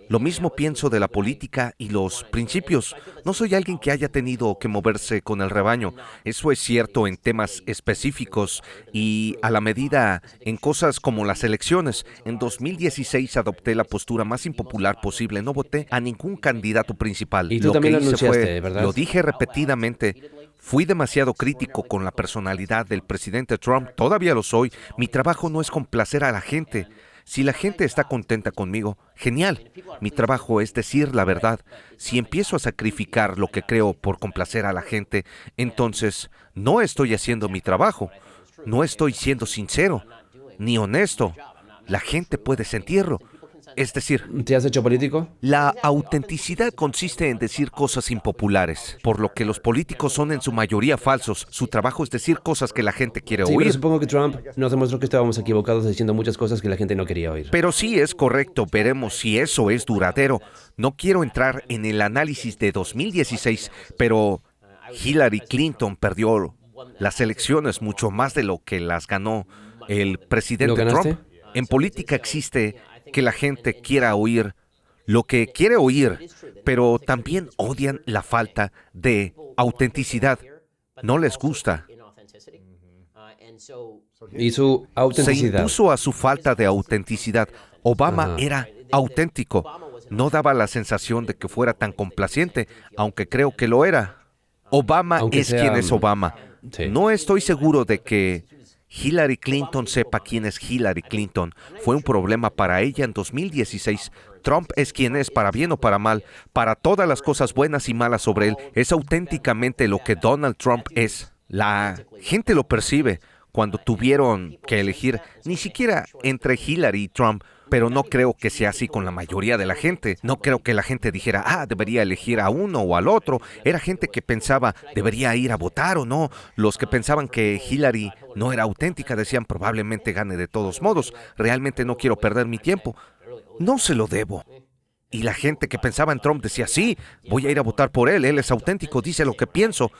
Speaker 1: Lo mismo pienso de la política y los principios. No soy alguien que haya tenido que moverse con el rebaño. Eso es cierto en temas específicos y a la medida en cosas como las elecciones. En 2016 adopté la postura más impopular posible. No voté a ningún candidato principal.
Speaker 4: Y tú también lo anunciaste, ¿verdad?
Speaker 1: Lo dije repetidamente. Fui demasiado crítico con la personalidad del presidente Trump. Todavía lo soy. Mi trabajo no es complacer a la gente. Si la gente está contenta conmigo, genial. Mi trabajo es decir la verdad. Si empiezo a sacrificar lo que creo por complacer a la gente, entonces no estoy haciendo mi trabajo. No estoy siendo sincero, ni honesto. La gente puede sentirlo. Es decir,
Speaker 4: ¿Te has hecho político?
Speaker 1: la autenticidad consiste en decir cosas impopulares, por lo que los políticos son en su mayoría falsos. Su trabajo es decir cosas que la gente quiere
Speaker 4: Sí, pero
Speaker 1: oír.
Speaker 4: supongo que Trump nos demostró que estábamos equivocados diciendo muchas cosas que la gente no quería oír.
Speaker 1: Pero sí es correcto, veremos si eso es duradero. No quiero entrar en el análisis de 2016, pero Hillary Clinton perdió las elecciones mucho más de lo que las ganó el
Speaker 4: ¿Lo
Speaker 1: presidente
Speaker 4: ganaste?
Speaker 1: Trump. En política existe que la gente quiera oír lo que quiere oír, pero también odian la falta de autenticidad. No les gusta.
Speaker 4: Y su
Speaker 1: Se
Speaker 4: autenticidad.
Speaker 1: impuso a su falta de autenticidad. Obama
Speaker 4: Ajá.
Speaker 1: era auténtico. No daba la sensación de que fuera tan complaciente, aunque creo que lo era. Obama
Speaker 4: Aunque
Speaker 1: es
Speaker 4: sea,
Speaker 1: quien es Obama.
Speaker 4: sí.
Speaker 1: No estoy seguro de que Hillary Clinton sepa quién es Hillary Clinton. Fue un problema para ella en 2016. Trump es quien es, para bien o para mal, para todas las cosas buenas y malas sobre él. Es auténticamente lo que Donald Trump es. La gente lo percibe. Cuando tuvieron que elegir, ni siquiera entre Hillary y Trump, pero no creo que sea así con la mayoría de la gente. No creo que la gente dijera, debería elegir a uno o al otro. Era gente que pensaba, debería ir a votar o no. Los que pensaban que Hillary no era auténtica decían, probablemente gane de todos modos. Realmente no quiero perder mi tiempo. No se lo debo. Y la gente que pensaba en Trump decía, sí, voy a ir a votar por él es auténtico, dice lo que pienso.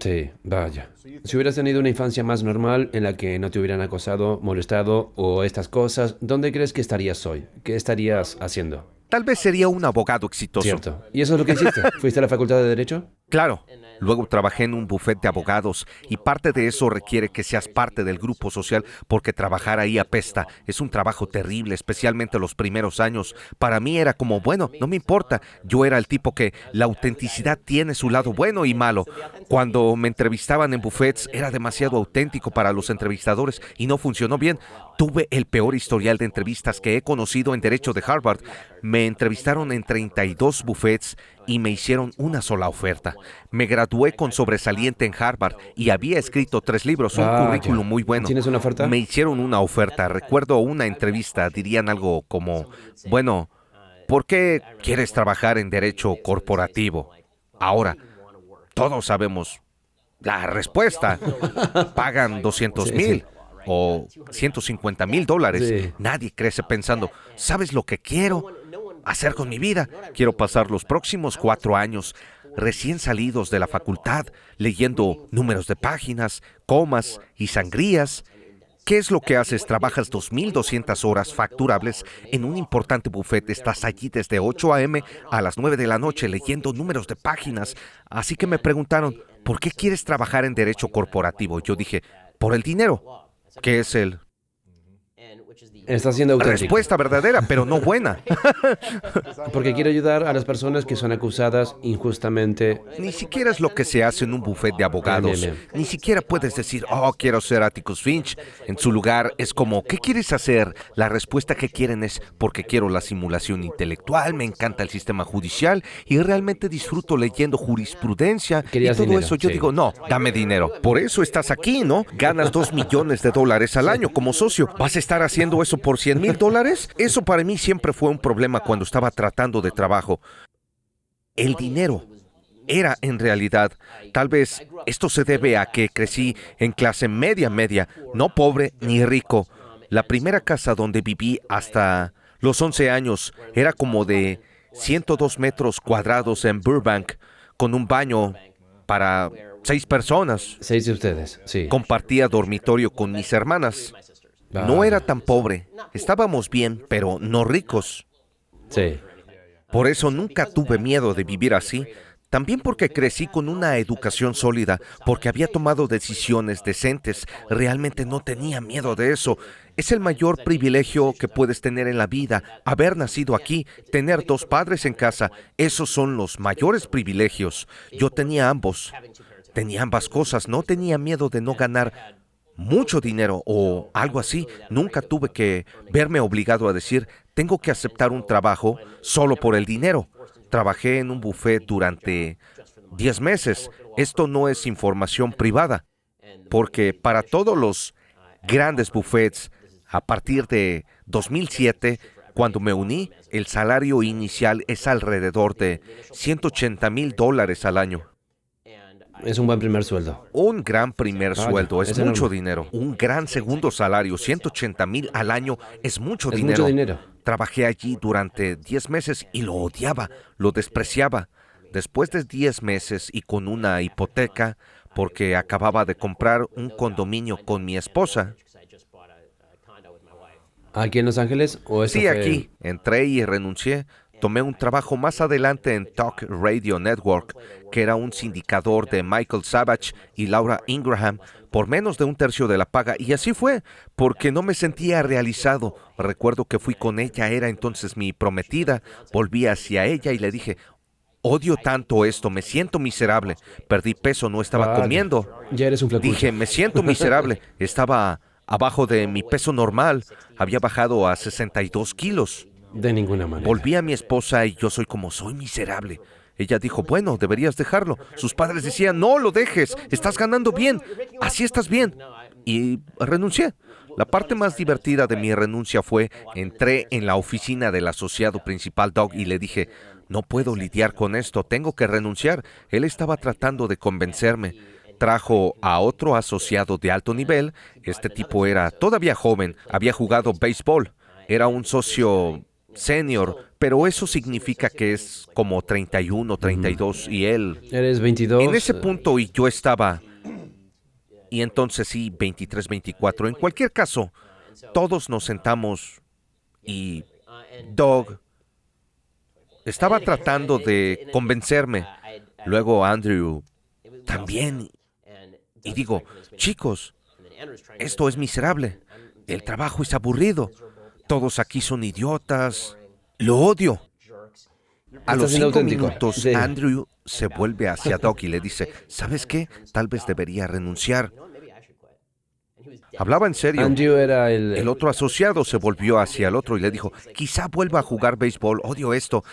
Speaker 4: Sí, vaya. Si hubieras tenido una infancia más normal en la que no te hubieran acosado, molestado o estas cosas, ¿dónde crees que estarías hoy? ¿Qué estarías haciendo?
Speaker 1: Tal vez sería un abogado exitoso.
Speaker 4: Cierto. ¿Y eso es lo que hiciste? ¿Fuiste a la facultad de Derecho?
Speaker 1: Claro. Luego trabajé en un bufete de abogados y parte de eso requiere que seas parte del grupo social porque trabajar ahí apesta. Es un trabajo terrible, especialmente los primeros años. Para mí era como, bueno, no me importa. Yo era el tipo que la autenticidad tiene su lado bueno y malo. Cuando me entrevistaban en bufetes era demasiado auténtico para los entrevistadores y no funcionó bien. Tuve el peor historial de entrevistas que he conocido en Derecho de Harvard. Me entrevistaron en 32 bufetes y me hicieron una sola oferta. Me gradué con sobresaliente en Harvard y había escrito 3 libros, un
Speaker 4: Vaya.
Speaker 1: currículum muy bueno.
Speaker 4: ¿Tienes una oferta?
Speaker 1: Me hicieron una oferta. Recuerdo una entrevista, dirían algo como, bueno, ¿por qué quieres trabajar en derecho corporativo? Ahora, todos sabemos la respuesta. Pagan 200,000 o $150,000.
Speaker 4: Sí.
Speaker 1: Nadie crece pensando, ¿sabes lo que quiero hacer con mi vida? Quiero pasar los próximos 4 años recién salidos de la facultad leyendo números de páginas, comas y sangrías. ¿Qué es lo que haces? Trabajas 2,200 horas facturables en un importante bufete. Estás allí desde 8 a.m. a las 9 de la noche leyendo números de páginas. Así que me preguntaron, ¿por qué quieres trabajar en derecho corporativo? Yo dije, por el dinero. ¿Qué es el?
Speaker 4: Estás siendo auténtico.
Speaker 1: Respuesta verdadera, pero no buena.
Speaker 4: Porque quiero ayudar a las personas que son acusadas injustamente.
Speaker 1: Ni siquiera es lo que se hace en un buffet de abogados.
Speaker 4: Bien, bien.
Speaker 1: Ni siquiera puedes decir, quiero ser Atticus Finch. En su lugar es como, ¿qué quieres hacer? La respuesta que quieren es, porque quiero la simulación intelectual, me encanta el sistema judicial y realmente disfruto leyendo jurisprudencia
Speaker 4: Querías
Speaker 1: y todo
Speaker 4: dinero,
Speaker 1: eso. Yo
Speaker 4: sí.
Speaker 1: digo, no, dame dinero. Por eso estás aquí, ¿no? Ganas $2 millones al año como socio. ¿Vas a estar haciendo eso por $100,000? Eso para mí siempre fue un problema cuando estaba tratando de trabajo. El dinero era en realidad. Tal vez esto se debe a que crecí en clase media, no pobre ni rico. La primera casa donde viví hasta los 11 años era como de 102 metros cuadrados en Burbank, con un baño para 6 personas.
Speaker 4: 6 de ustedes, sí.
Speaker 1: Compartía dormitorio con mis hermanas. No era tan pobre. Estábamos bien, pero no ricos.
Speaker 4: Sí.
Speaker 1: Por eso nunca tuve miedo de vivir así. También porque crecí con una educación sólida, porque había tomado decisiones decentes. Realmente no tenía miedo de eso. Es el mayor privilegio que puedes tener en la vida, haber nacido aquí, tener 2 padres en casa. Esos son los mayores privilegios. Yo tenía ambos. Tenía ambas cosas. No tenía miedo de no ganar mucho dinero o algo así. Nunca tuve que verme obligado a decir, tengo que aceptar un trabajo solo por el dinero. Trabajé en un buffet durante 10 meses. Esto no es información privada, porque para todos los grandes buffets, a partir de 2007, cuando me uní, el salario inicial es alrededor de $180,000 al año.
Speaker 4: Es un buen primer sueldo.
Speaker 1: Un gran primer sueldo, es
Speaker 4: enorme.
Speaker 1: mucho dinero. Un gran segundo salario, 180,000 al año, es mucho
Speaker 4: Es
Speaker 1: dinero.
Speaker 4: mucho dinero.
Speaker 1: Trabajé allí durante 10 meses y lo odiaba, lo despreciaba. Después de 10 meses y con una hipoteca, porque acababa de comprar un condominio con mi esposa.
Speaker 4: ¿Aquí en Los Ángeles? ¿O eso
Speaker 1: Sí,
Speaker 4: fue-
Speaker 1: aquí. Entré y renuncié. Tomé un trabajo más adelante en Talk Radio Network, que era un sindicador de Michael Savage y Laura Ingraham, por menos de un tercio de la paga. Y así fue, porque no me sentía realizado. Recuerdo que fui con ella, era entonces mi prometida. Volví hacia ella y le dije, odio tanto esto, me siento miserable. Perdí peso, no estaba
Speaker 4: Vaya,
Speaker 1: comiendo.
Speaker 4: Ya eres un flacucho.
Speaker 1: Dije, me siento miserable. Estaba abajo de mi peso normal. Había bajado a 62 kilos.
Speaker 4: De ninguna manera.
Speaker 1: Volví a mi esposa y yo soy miserable. Ella dijo, bueno, deberías dejarlo. Sus padres decían, no lo dejes, estás ganando bien, así estás bien. Y renuncié. La parte más divertida de mi renuncia fue, entré en la oficina del asociado principal Doug y le dije, no puedo lidiar con esto, tengo que renunciar. Él estaba tratando de convencerme. Trajo a otro asociado de alto nivel. Este tipo era todavía joven, había jugado béisbol. Era un socio senior, pero eso significa que es como 31, 32 y él
Speaker 4: Eres 22.
Speaker 1: en ese punto y yo estaba, y entonces sí, 23, 24. En cualquier caso, todos nos sentamos y Doug estaba tratando de convencerme. Luego Andrew también. Y digo, chicos, esto es miserable. El trabajo es aburrido. Todos aquí son idiotas. Lo odio. A
Speaker 4: Estás
Speaker 1: los
Speaker 4: siendo
Speaker 1: 5
Speaker 4: auténtico.
Speaker 1: minutos,
Speaker 4: Sí.
Speaker 1: Andrew se vuelve hacia Doc y le dice, ¿sabes qué? Tal vez debería renunciar. Hablaba en serio.
Speaker 4: Andrew era
Speaker 1: El otro asociado se volvió hacia el otro y le dijo, quizá vuelva a jugar béisbol, odio esto.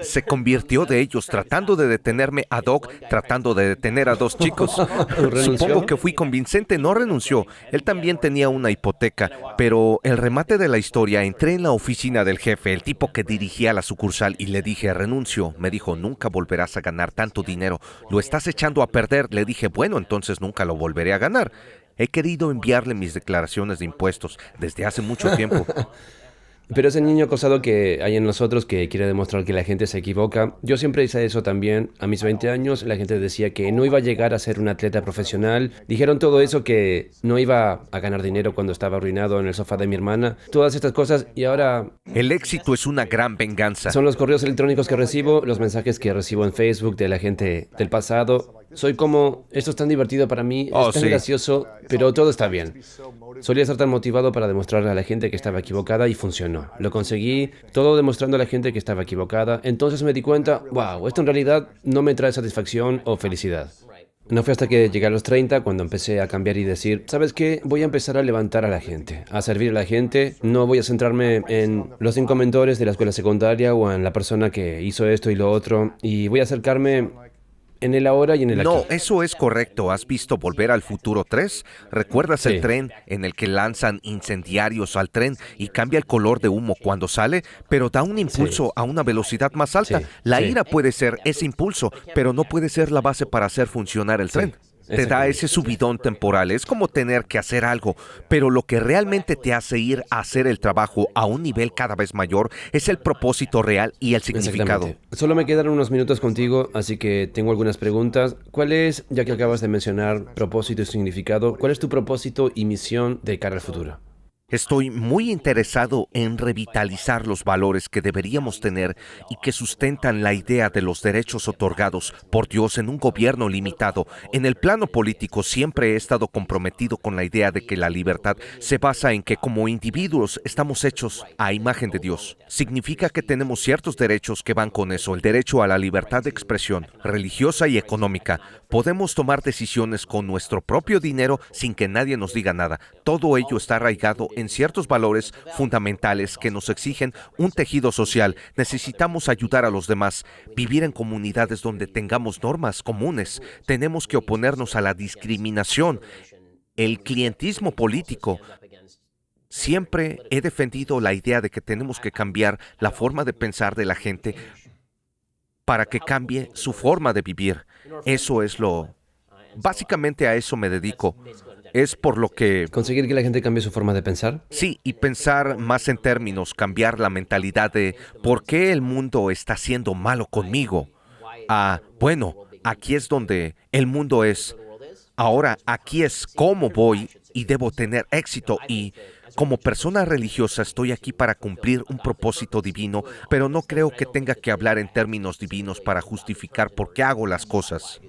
Speaker 1: Se convirtió de ellos, tratando de detenerme a Doc, tratando de detener a 2 chicos.
Speaker 4: ¿Renunció?
Speaker 1: Supongo que fui convincente, no renunció. Él también tenía una hipoteca, pero el remate de la historia, entré en la oficina del jefe, el tipo que dirigía la sucursal, y le dije, renuncio. Me dijo, nunca volverás a ganar tanto dinero. Lo estás echando a perder. Le dije, bueno, entonces nunca lo volveré a ganar. He querido enviarle mis declaraciones de impuestos desde hace mucho tiempo.
Speaker 4: Pero ese niño acosado que hay en nosotros que quiere demostrar que la gente se equivoca. Yo siempre hice eso también. A mis 20 años la gente decía que no iba a llegar a ser un atleta profesional. Dijeron todo eso, que no iba a ganar dinero cuando estaba arruinado en el sofá de mi hermana. Todas estas cosas, y ahora
Speaker 1: El éxito es una gran venganza.
Speaker 4: son los correos electrónicos que recibo, los mensajes que recibo en Facebook de la gente del pasado. Soy como, esto es tan divertido para mí,
Speaker 1: Oh,
Speaker 4: es tan
Speaker 1: sí.
Speaker 4: gracioso, pero todo está bien. Solía estar tan motivado para demostrarle a la gente que estaba equivocada y funcionó. Lo conseguí, todo demostrando a la gente que estaba equivocada. Entonces me di cuenta, wow, esto en realidad no me trae satisfacción o felicidad. No fue hasta que llegué a los 30 cuando empecé a cambiar y decir, ¿sabes qué? Voy a empezar a levantar a la gente, a servir a la gente. No voy a centrarme en los 5 mentores de la escuela secundaria o en la persona que hizo esto y lo otro. Y voy a acercarme en el ahora y en el aquí.
Speaker 1: No, eso es correcto. ¿Has visto Volver al Futuro 3? ¿Recuerdas
Speaker 4: Sí.
Speaker 1: el tren en el que lanzan incendiarios al tren y cambia el color de humo cuando sale, pero da un impulso a una velocidad más alta?
Speaker 4: Sí,
Speaker 1: La
Speaker 4: sí.
Speaker 1: ira puede ser ese impulso, pero no puede ser la base para hacer funcionar el tren. Te da
Speaker 4: exactamente.
Speaker 1: ese subidón temporal, es como tener que hacer algo, pero lo que realmente te hace ir a hacer el trabajo a un nivel cada vez mayor es el propósito real y el significado.
Speaker 4: Exactamente. Solo me quedan unos minutos contigo, así que tengo algunas preguntas. ¿Cuál es, ya que acabas de mencionar propósito y significado, cuál es tu propósito y misión de cara al futuro?
Speaker 1: Estoy muy interesado en revitalizar los valores que deberíamos tener y que sustentan la idea de los derechos otorgados por Dios en un gobierno limitado. En el plano político siempre he estado comprometido con la idea de que la libertad se basa en que como individuos estamos hechos a imagen de Dios. Significa que tenemos ciertos derechos que van con eso, el derecho a la libertad de expresión, religiosa y económica. Podemos tomar decisiones con nuestro propio dinero sin que nadie nos diga nada. Todo ello está arraigado en ciertos valores fundamentales que nos exigen un tejido social. Necesitamos ayudar a los demás, vivir en comunidades donde tengamos normas comunes. Tenemos que oponernos a la discriminación, el clientismo político. Siempre he defendido la idea de que tenemos que cambiar la forma de pensar de la gente para que cambie su forma de vivir. Eso es básicamente a eso me dedico. Es por lo que...
Speaker 4: ¿Conseguir que la gente cambie su forma de pensar?
Speaker 1: Sí, y pensar más en términos, cambiar la mentalidad de ¿por qué el mundo está siendo malo conmigo? Bueno, aquí es donde el mundo es. Ahora, aquí es cómo voy y debo tener éxito y como persona religiosa estoy aquí para cumplir un propósito divino, pero no creo que tenga que hablar en términos divinos para justificar por qué hago las cosas.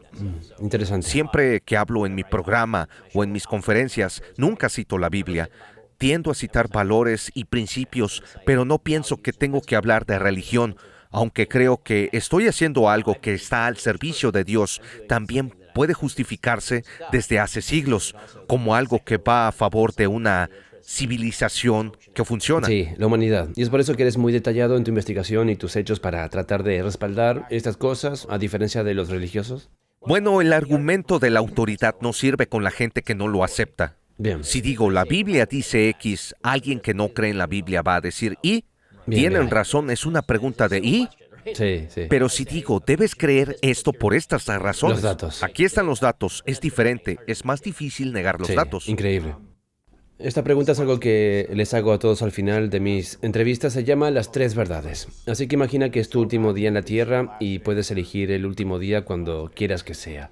Speaker 4: Interesante.
Speaker 1: Siempre que hablo en mi programa o en mis conferencias, nunca cito la Biblia. Tiendo a citar valores y principios, pero no pienso que tengo que hablar de religión. Aunque creo que estoy haciendo algo que está al servicio de Dios, también puede justificarse desde hace siglos como algo que va a favor de una civilización que funciona.
Speaker 4: Sí, la humanidad. Y es por eso que eres muy detallado en tu investigación y tus hechos para tratar de respaldar estas cosas, a diferencia de los religiosos.
Speaker 1: Bueno, el argumento de la autoridad no sirve con la gente que no lo acepta.
Speaker 4: Bien.
Speaker 1: Si digo, la Biblia dice X, alguien que no cree en la Biblia va a decir Y.
Speaker 4: Bien,
Speaker 1: Tienen
Speaker 4: bien.
Speaker 1: razón, es una pregunta de ¿y?
Speaker 4: Sí, sí.
Speaker 1: Pero si digo, debes creer esto por estas razones.
Speaker 4: Los datos.
Speaker 1: Aquí están los datos, es diferente, es más difícil negar los
Speaker 4: Sí,
Speaker 1: datos.
Speaker 4: increíble. Esta pregunta es algo que les hago a todos al final de mis entrevistas. Se llama las 3 verdades. Así que imagina que es tu último día en la Tierra y puedes elegir el último día cuando quieras que sea.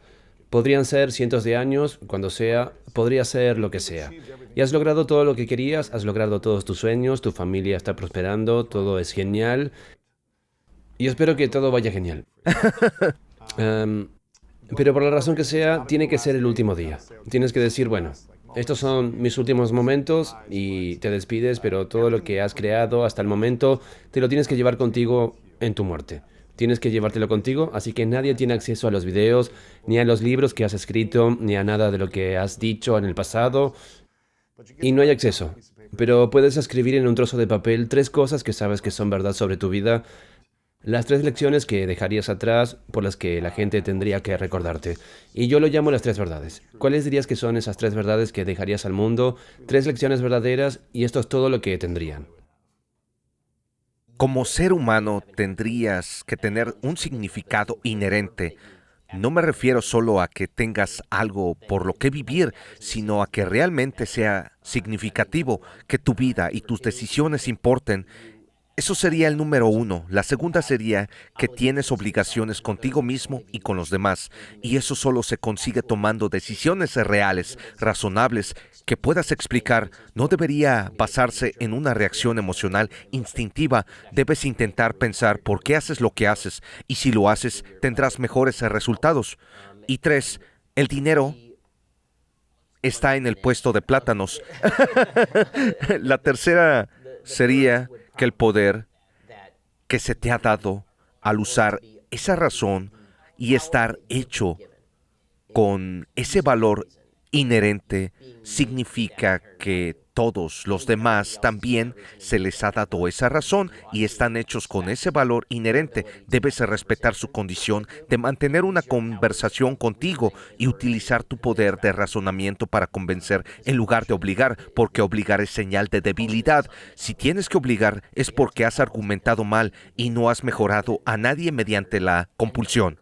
Speaker 4: Podrían ser cientos de años, cuando sea, podría ser lo que sea. Y has logrado todo lo que querías, has logrado todos tus sueños, tu familia está prosperando, todo es genial. Y espero que todo vaya genial. Pero por la razón que sea, tiene que ser el último día. Tienes que decir, bueno, estos son mis últimos momentos y te despides, pero todo lo que has creado hasta el momento te lo tienes que llevar contigo en tu muerte. Tienes que llevártelo contigo, así que nadie tiene acceso a los videos, ni a los libros que has escrito, ni a nada de lo que has dicho en el pasado. Y no hay acceso. Pero puedes escribir en un trozo de papel 3 cosas que sabes que son verdad sobre tu vida. Las 3 lecciones que dejarías atrás por las que la gente tendría que recordarte. Y yo lo llamo las 3 verdades. ¿Cuáles dirías que son esas 3 verdades que dejarías al mundo? 3 lecciones verdaderas y esto es todo lo que tendrían.
Speaker 1: Como ser humano tendrías que tener un significado inherente. No me refiero solo a que tengas algo por lo que vivir, sino a que realmente sea significativo, que tu vida y tus decisiones importen. Eso sería el número 1. La segunda sería que tienes obligaciones contigo mismo y con los demás. Y eso solo se consigue tomando decisiones reales, razonables, que puedas explicar. No debería basarse en una reacción emocional instintiva. Debes intentar pensar por qué haces lo que haces. Y si lo haces, tendrás mejores resultados. Y 3, el dinero está en el puesto de plátanos. La tercera sería que el poder que se te ha dado al usar esa razón y estar hecho con ese valor inherente significa que todos los demás también se les ha dado esa razón y están hechos con ese valor inherente. Debes respetar su condición de mantener una conversación contigo y utilizar tu poder de razonamiento para convencer en lugar de obligar, porque obligar es señal de debilidad. Si tienes que obligar es porque has argumentado mal y no has mejorado a nadie mediante la compulsión.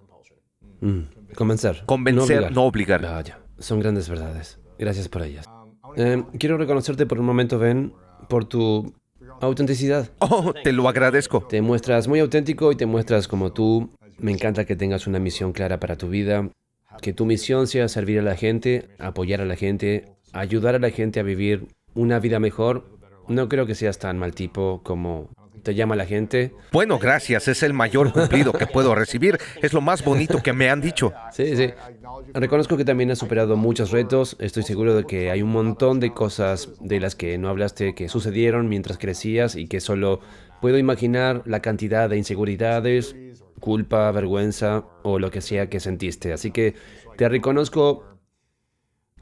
Speaker 4: Convencer.
Speaker 1: Convencer, no obligar.
Speaker 4: Vaya, son grandes verdades. Gracias por ellas. Quiero reconocerte por un momento, Ben, por tu autenticidad.
Speaker 1: Oh, te lo agradezco.
Speaker 4: Te muestras muy auténtico y te muestras como tú. Me encanta que tengas una misión clara para tu vida, que tu misión sea servir a la gente, apoyar a la gente, ayudar a la gente a vivir una vida mejor. No creo que seas tan mal tipo como te llama la gente.
Speaker 1: Bueno, gracias. Es el mayor cumplido que puedo recibir. Es lo más bonito que me han dicho.
Speaker 4: Sí, sí. Reconozco que también has superado muchos retos. Estoy seguro de que hay un montón de cosas de las que no hablaste que sucedieron mientras crecías y que solo puedo imaginar la cantidad de inseguridades, culpa, vergüenza o lo que sea que sentiste. Así que te reconozco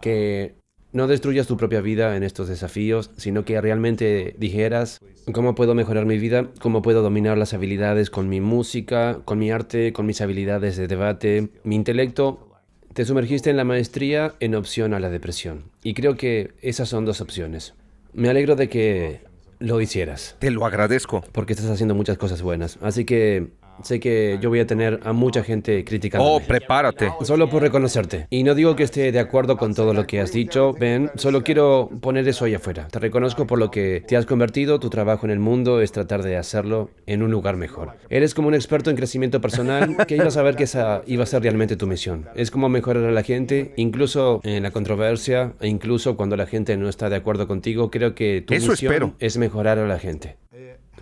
Speaker 4: que no destruyas tu propia vida en estos desafíos, sino que realmente dijeras cómo puedo mejorar mi vida, cómo puedo dominar las habilidades con mi música, con mi arte, con mis habilidades de debate, mi intelecto. Te sumergiste en la maestría en opción a la depresión. Y creo que esas son dos opciones. Me alegro de que lo hicieras,
Speaker 1: Te lo agradezco.
Speaker 4: porque estás haciendo muchas cosas buenas. Así que sé que yo voy a tener a mucha gente criticándome.
Speaker 1: Oh, prepárate.
Speaker 4: Solo por reconocerte. Y no digo que esté de acuerdo con todo lo que has dicho, Ben, solo quiero poner eso ahí afuera. Te reconozco por lo que te has convertido, tu trabajo en el mundo es tratar de hacerlo en un lugar mejor. Eres como un experto en crecimiento personal que ibas a ver que esa iba a ser realmente tu misión. Es como mejorar a la gente, incluso en la controversia, e incluso cuando la gente no está de acuerdo contigo. Creo que tu
Speaker 1: Eso
Speaker 4: misión
Speaker 1: espero.
Speaker 4: es mejorar a la gente.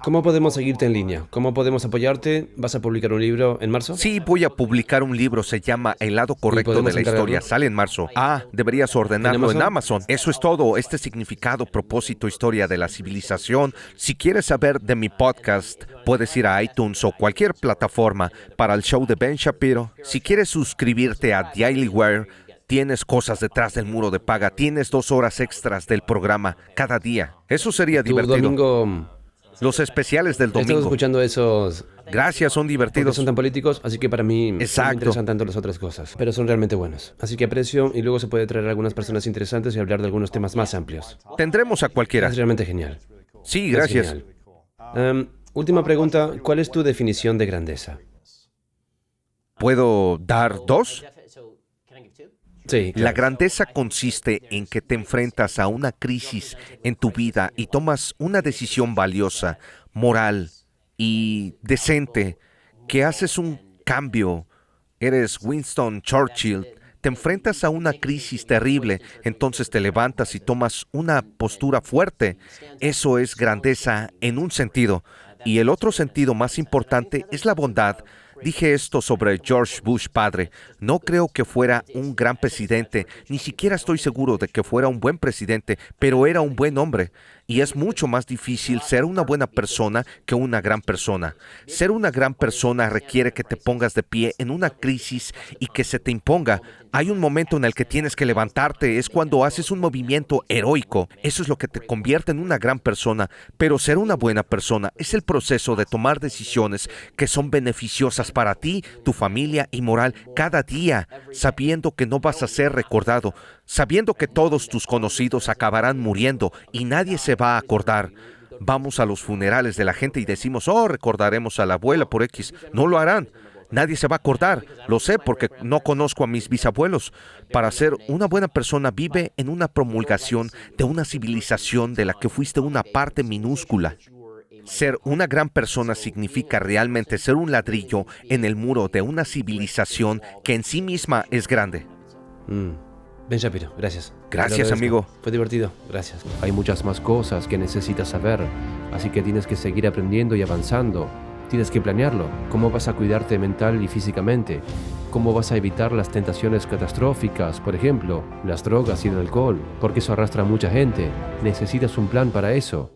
Speaker 4: ¿Cómo podemos seguirte en línea? ¿Cómo podemos apoyarte? ¿Vas a publicar un libro en marzo?
Speaker 1: Sí, voy a publicar un libro, se llama El lado correcto de
Speaker 4: podemos
Speaker 1: la
Speaker 4: encargarlo?
Speaker 1: historia. Sale en marzo. Deberías ordenarlo
Speaker 4: ¿En
Speaker 1: en
Speaker 4: Amazon?
Speaker 1: Amazon. Eso es todo. Este significado, propósito, historia de la civilización. Si quieres saber de mi podcast, puedes ir a iTunes o cualquier plataforma para el show de Ben Shapiro. Si quieres suscribirte a Daily Wire, tienes cosas detrás del muro de paga. Tienes 2 horas extras del programa cada día. Eso sería
Speaker 4: Tu
Speaker 1: divertido.
Speaker 4: domingo...
Speaker 1: Los especiales del
Speaker 4: He estado
Speaker 1: domingo.
Speaker 4: escuchando esos
Speaker 1: Gracias, son
Speaker 4: porque
Speaker 1: divertidos.
Speaker 4: son tan políticos, así que para mí no me
Speaker 1: Exacto.
Speaker 4: interesan tanto las otras cosas, pero son realmente buenos. Así que aprecio y luego se puede traer a algunas personas interesantes y hablar de algunos temas más amplios.
Speaker 1: Tendremos a cualquiera.
Speaker 4: Es realmente genial.
Speaker 1: Sí,
Speaker 4: Es
Speaker 1: gracias.
Speaker 4: genial. Última pregunta, ¿cuál es tu definición de grandeza?
Speaker 1: ¿Puedo dar 2?
Speaker 4: Sí,
Speaker 1: La
Speaker 4: claro.
Speaker 1: grandeza consiste en que te enfrentas a una crisis en tu vida y tomas una decisión valiosa, moral y decente, que haces un cambio. Eres Winston Churchill, te enfrentas a una crisis terrible, entonces te levantas y tomas una postura fuerte. Eso es grandeza en un sentido. Y el otro sentido más importante es la bondad. Dije esto sobre George Bush padre. No creo que fuera un gran presidente, ni siquiera estoy seguro de que fuera un buen presidente, pero era un buen hombre. Y es mucho más difícil ser una buena persona que una gran persona. Ser una gran persona requiere que te pongas de pie en una crisis y que se te imponga. Hay un momento en el que tienes que levantarte, es cuando haces un movimiento heroico. Eso es lo que te convierte en una gran persona. Pero ser una buena persona es el proceso de tomar decisiones que son beneficiosas para ti, tu familia y moral cada día, sabiendo que no vas a ser recordado, sabiendo que todos tus conocidos acabarán muriendo y nadie se va a acordar. Vamos a los funerales de la gente y decimos, recordaremos a la abuela por X. No lo harán. Nadie se va a acordar. Lo sé porque no conozco a mis bisabuelos. Para ser una buena persona, vive en una promulgación de una civilización de la que fuiste una parte minúscula. Ser una gran persona significa realmente ser un ladrillo en el muro de una civilización que en sí misma es grande.
Speaker 4: Ben Shapiro, gracias.
Speaker 1: Gracias,
Speaker 4: Te agradezco.
Speaker 1: amigo.
Speaker 4: Fue divertido, gracias. Hay muchas más cosas que necesitas saber, así que tienes que seguir aprendiendo y avanzando. Tienes que planearlo. ¿Cómo vas a cuidarte mental y físicamente? ¿Cómo vas a evitar las tentaciones catastróficas, por ejemplo, las drogas y el alcohol? Porque eso arrastra a mucha gente. Necesitas un plan para eso.